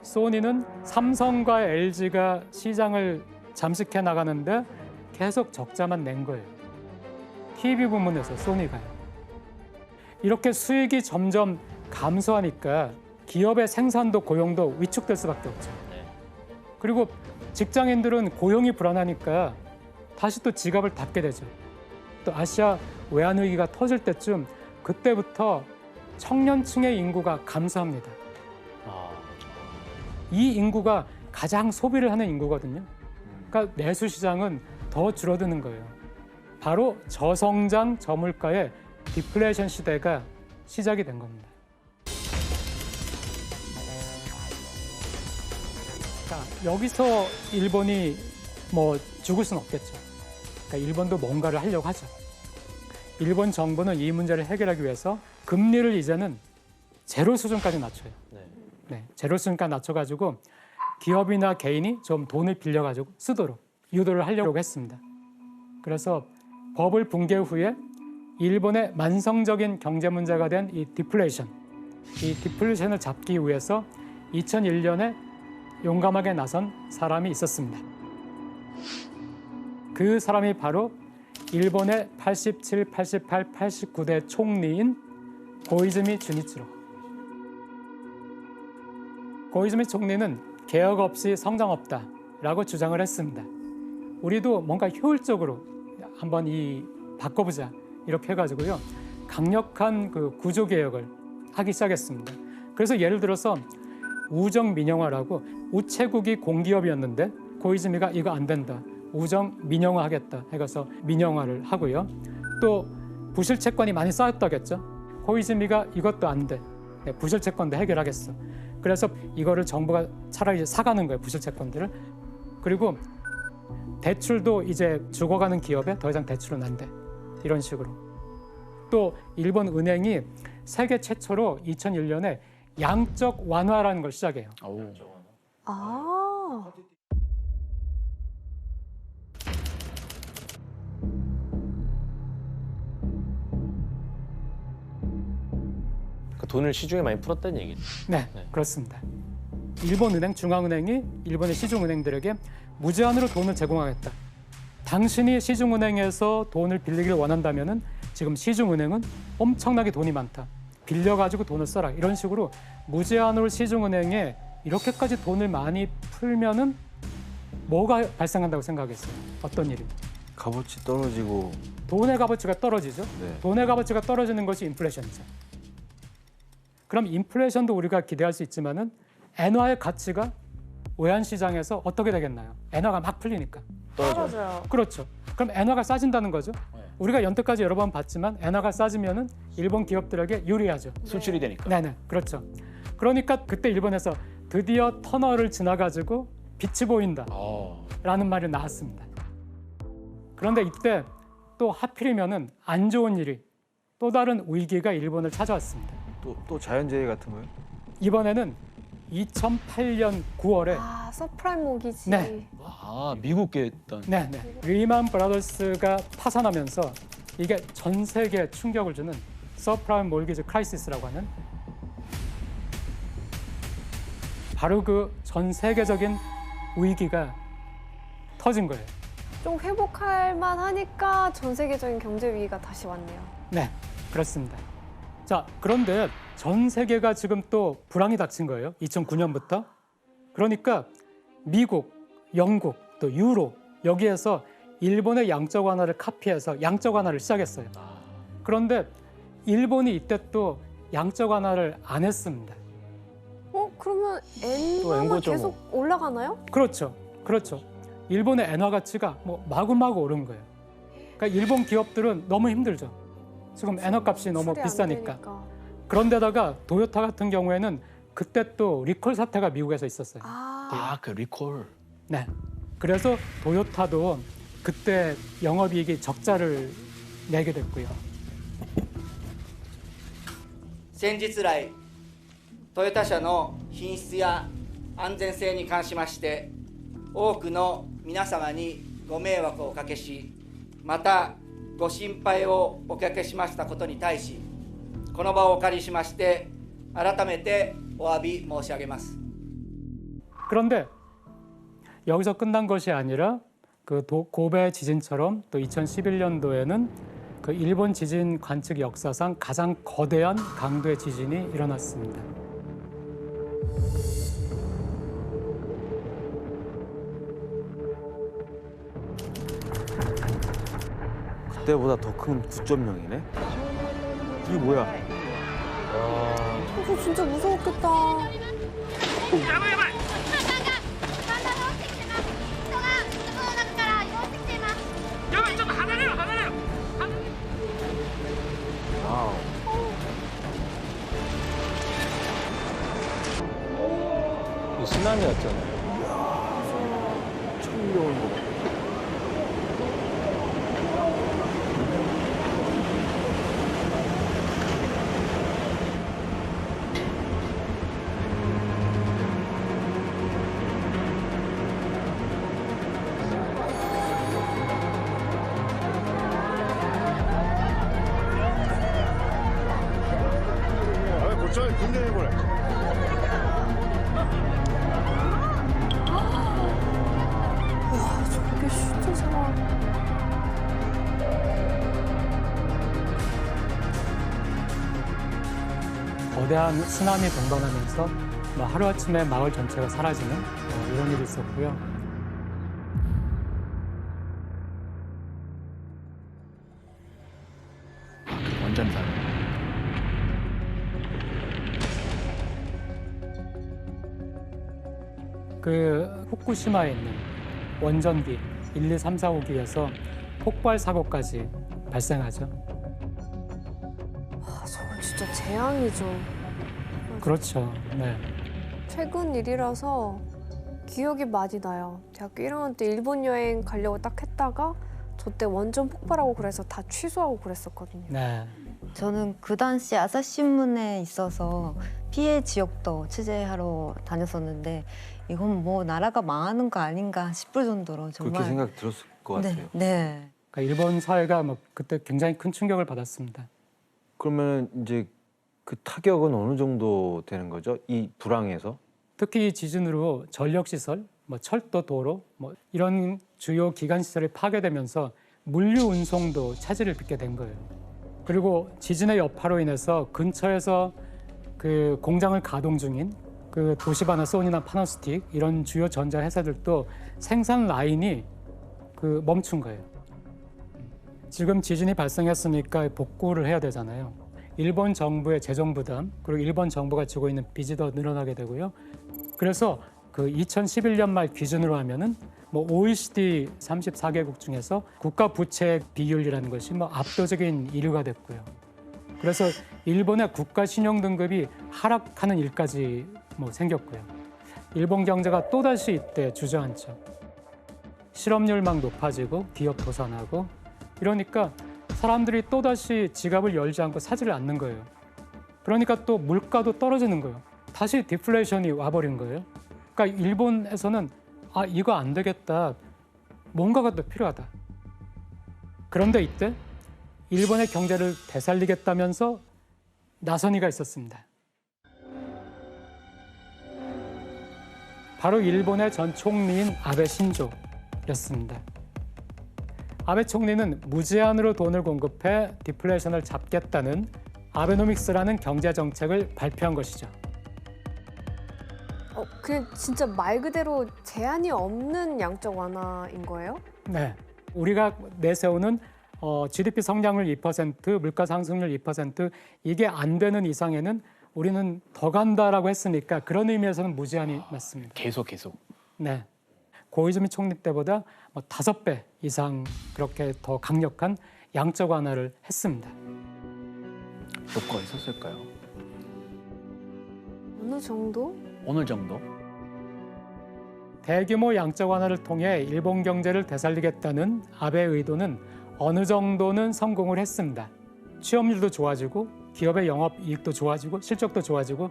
소니는 삼성과 LG가 시장을 잠식해 나가는데 계속 적자만 낸 거예요. TV 부문에서 소니가요. 이렇게 수익이 점점 감소하니까 기업의 생산도 고용도 위축될 수밖에 없죠. 그리고 직장인들은 고용이 불안하니까 다시 또 지갑을 닫게 되죠. 또 아시아 외환위기가 터질 때쯤 그때부터 청년층의 인구가 감소합니다. 이 인구가 가장 소비를 하는 인구거든요. 그러니까 내수 시장은 더 줄어드는 거예요. 바로 저성장 저물가의 디플레이션 시대가 시작이 된 겁니다. 자, 여기서 일본이 뭐 죽을 수는 없겠죠. 그러니까 일본도 뭔가를 하려고 하죠. 일본 정부는 이 문제를 해결하기 위해서 금리를 이제는 제로 수준까지 낮춰요. 네, 제로 수준까지 낮춰가지고 기업이나 개인이 좀 돈을 빌려가지고 쓰도록 유도를 하려고 했습니다. 그래서 버블 붕괴 후에 일본의 만성적인 경제 문제가 된 이 디플레이션을 잡기 위해서 2001년에 용감하게 나선 사람이 있었습니다. 그 사람이 바로 일본의 87, 88, 89대 총리인 고이즈미 주니치로. 고이즈미 총리는 개혁 없이 성장 없다라고 주장을 했습니다. 우리도 뭔가 효율적으로 한번 바꿔보자 이렇게 해가지고요 강력한 그 구조 개혁을 하기 시작했습니다. 그래서 예를 들어서 우정 민영화라고 우체국이 공기업이었는데 고이즈미가 이거 안 된다. 우정 민영화 하겠다 해서 민영화를 하고요. 또 부실 채권이 많이 쌓였다겠죠. 고이즈미가 이것도 안 돼. 부실 채권도 해결하겠어. 그래서 이거를 정부가 차라리 사가는 거예요. 부실 채권들을. 그리고 대출도 이제 죽어가는 기업에 더 이상 대출은 안 돼. 이런 식으로. 또 일본 은행이 세계 최초로 2001년에 양적 완화라는 걸 시작해요. 아. 그 돈을 시중에 많이 풀었다는 얘기죠. 네, 그렇습니다. 일본 은행, 중앙은행이 일본의 시중은행들에게 무제한으로 돈을 제공하겠다. 당신이 시중은행에서 돈을 빌리기를 원한다면은 지금 시중은행은 엄청나게 돈이 많다. 빌려가지고 돈을 써라. 이런 식으로 무제한으로 시중은행에 이렇게까지 돈을 많이 풀면은 뭐가 발생한다고 생각했어요? 어떤 일이? 값어치 떨어지고. 돈의 값어치가 떨어지죠. 네. 돈의 값어치가 떨어지는 것이 인플레이션이죠. 그럼 인플레이션도 우리가 기대할 수 있지만은 엔화의 가치가 외환 시장에서 어떻게 되겠나요? 엔화가 막 풀리니까. 떨어져요. 그렇죠. 그럼 엔화가 싸진다는 거죠. 우리가 연태까지 여러 번 봤지만 엔화가 싸지면은 일본 기업들에게 유리하죠. 수출이 되니까. 네네, 그렇죠. 그러니까 그때 일본에서 드디어 터널을 지나가지고 빛이 보인다라는 말이 나왔습니다. 그런데 이때 또 하필이면은 안 좋은 일이 또 다른 위기가 일본을 찾아왔습니다. 또 자연재해 같은 거요? 이번에는 2008년 9월에 서프라임 모기지. 네. 미국에 있던. 네. 리만 브라더스가 파산하면서 이게 전 세계에 충격을 주는 서프라임 몰기지 크라이시스라고 하는 바로 그 전 세계적인 위기가 터진 거예요. 좀 회복할 만하니까 전 세계적인 경제 위기가 다시 왔네요. 네, 그렇습니다. 자, 그런데 전 세계가 지금 또 불황이 닥친 거예요. 2009년부터. 그러니까 미국, 영국, 또 유로 여기에서 일본의 양적 완화를 카피해서 양적 완화를 시작했어요. 그런데 일본이 이때 또 양적 완화를 안 했습니다. 그러면 엔화가 계속 올라가나요? 그렇죠. 일본의 엔화 가치가 마구마구 오른 거예요. 그러니까 일본 기업들은 너무 힘들죠. 지금 엔화값이 너무 수리 안 비싸니까. 되니까. 그런데다가 도요타 같은 경우에는 그때 또 리콜 사태가 미국에서 있었어요. 그 리콜. 네. 그래서 도요타도 그때 영업이익이 적자를 내게 됐고요. 先日来トヨタ車の品質や安全性に関しまして多くの皆様にご迷惑をおかけしまたご心配をおかけしましたことに対しこの場をお借りしまして改めてお詫び申し上げます。 그런데 여기서 끝난 것이 아니라 그 고베 지진처럼 또 2011년도에는 그 일본 지진 관측 역사상 가장 거대한 강도의 지진이 일어났습니다. 그때보다 더 큰 9.0이네. 이게 뭐야? 이거 진짜 무서웠겠다. 이 쓰나미였잖아요. 처음 일어오는 거 봐. 고쳐 굉장히 보래. 와, 저게 진짜 상황. 거대한 쓰나미 동반하면서 뭐 하루아침에 마을 전체가 사라지는 이런 일이 있었고요. 완전 사람. 그 후쿠시마에 있는 원전기 1, 2, 3, 4호기에서 폭발 사고까지 발생하죠. 저건 진짜 재앙이죠. 그렇죠. 네. 최근 일이라서 기억이 많이 나요. 대학교 1학년 때 일본 여행 가려고 딱 했다가 저 때 원전 폭발하고 그래서 다 취소하고 그랬었거든요. 네. 저는 그 당시 아사히신문에 있어서 피해 지역도 취재하러 다녔었는데 이건 뭐 나라가 망하는 거 아닌가 싶을 정도로 정말 그렇게 생각 들었을 것 같아요. 네. 그러니까 일본 사회가 뭐 그때 굉장히 큰 충격을 받았습니다. 그러면 이제 그 타격은 어느 정도 되는 거죠? 이 불황에서? 특히 이 지진으로 전력시설, 뭐 철도, 도로 뭐 이런 주요 기관 시설이 파괴되면서 물류 운송도 차질을 빚게 된 거예요. 그리고 지진의 여파로 인해서 근처에서 그 공장을 가동 중인 그 도시바나, 소니나 파나소닉 이런 주요 전자 회사들도 생산 라인이 그 멈춘 거예요. 지금 지진이 발생했으니까 복구를 해야 되잖아요. 일본 정부의 재정 부담 그리고 일본 정부가 지고 있는 빚이 더 늘어나게 되고요. 그래서 그 2011년 말 기준으로 하면은 뭐 OECD 34개국 중에서 국가 부채 비율이라는 것이 뭐 압도적인 1위가 됐고요. 그래서 일본의 국가 신용 등급이 하락하는 일까지 뭐 생겼고요. 일본 경제가 또다시 이때 주저앉죠. 실업률 막 높아지고 기업 도산하고 이러니까 사람들이 또다시 지갑을 열지 않고 사지를 않는 거예요. 그러니까 또 물가도 떨어지는 거예요. 다시 디플레이션이 와버린 거예요. 그러니까 일본에서는 아 이거 안 되겠다. 뭔가가 더 필요하다. 그런데 이때 일본의 경제를 되살리겠다면서 나선이가 있었습니다. 바로 일본의 전 총리인 아베 신조였습니다. 아베 총리는 무제한으로 돈을 공급해 디플레이션을 잡겠다는 아베노믹스라는 경제 정책을 발표한 것이죠. 그냥 진짜 말 그대로 제한이 없는 양적 완화인 거예요? 네, 우리가 내세우는 GDP 성장률 2%, 물가 상승률 2% 이게 안 되는 이상에는 우리는 더 간다라고 했으니까 그런 의미에서는 무제한이 맞습니다. 계속. 네, 고이즈미 총리 때보다 5배 이상 그렇게 더 강력한 양적 완화를 했습니다. 효과가 있었을까요? 어느 정도? 어느 정도? 대규모 양적 완화를 통해 일본 경제를 되살리겠다는 아베의 의도는 어느 정도는 성공을 했습니다. 취업률도 좋아지고 기업의 영업이익도 좋아지고 실적도 좋아지고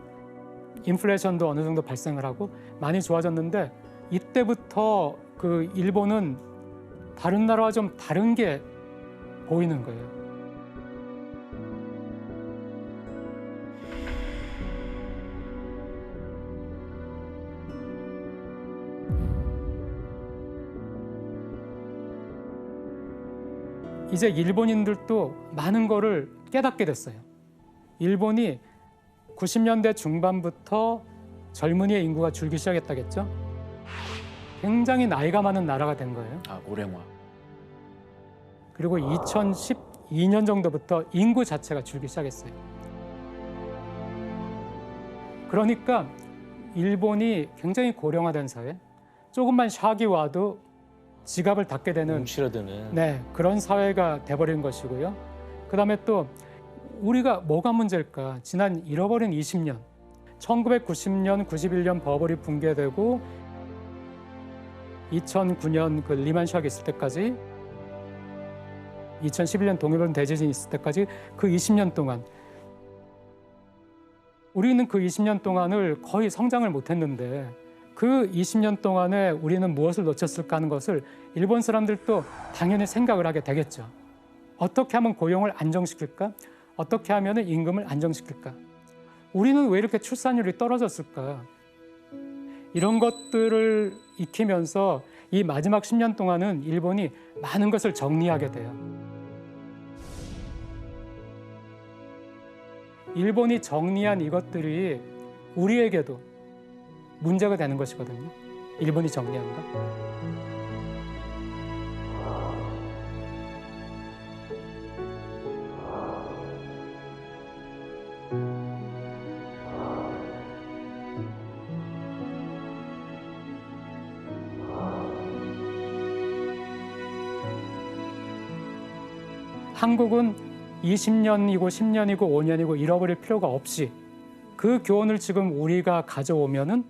인플레이션도 어느 정도 발생을 하고 많이 좋아졌는데 이때부터 그 일본은 다른 나라와 좀 다른 게 보이는 거예요. 이제 일본인들도 많은 거를 깨닫게 됐어요. 일본이 90년대 중반부터 젊은이의 인구가 줄기 시작했다겠죠. 굉장히 나이가 많은 나라가 된 거예요. 아, 고령화. 그리고 2012년 정도부터 인구 자체가 줄기 시작했어요. 그러니까 일본이 굉장히 고령화된 사회, 조금만 샥이 와도 지갑을 닫게 되는 움츠러드는 네, 그런 사회가 돼버린 것이고요. 그다음에 또 우리가 뭐가 문제일까? 지난 잃어버린 20년, 1990년, 91년 버블이 붕괴되고 2009년 그 리만 샥이 있을 때까지 2011년 동일본 대지진이 있을 때까지 그 20년 동안 우리는 그 20년 동안을 거의 성장을 못했는데 그 20년 동안에 우리는 무엇을 놓쳤을까 하는 것을 일본 사람들도 당연히 생각을 하게 되겠죠. 어떻게 하면 고용을 안정시킬까? 어떻게 하면 임금을 안정시킬까? 우리는 왜 이렇게 출산율이 떨어졌을까? 이런 것들을 익히면서 이 마지막 10년 동안은 일본이 많은 것을 정리하게 돼요. 일본이 정리한 이것들이 우리에게도 문제가 되는 것이거든요. 일본이 정리한 거. 한국은 20년이고 10년이고 5년이고 잃어버릴 필요가 없이 그 교훈을 지금 우리가 가져오면은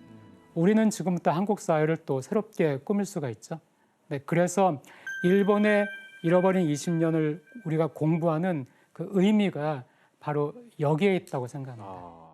우리는 지금부터 한국 사회를 또 새롭게 꾸밀 수가 있죠. 네, 그래서 일본의 잃어버린 20년을 우리가 공부하는 그 의미가 바로 여기에 있다고 생각합니다.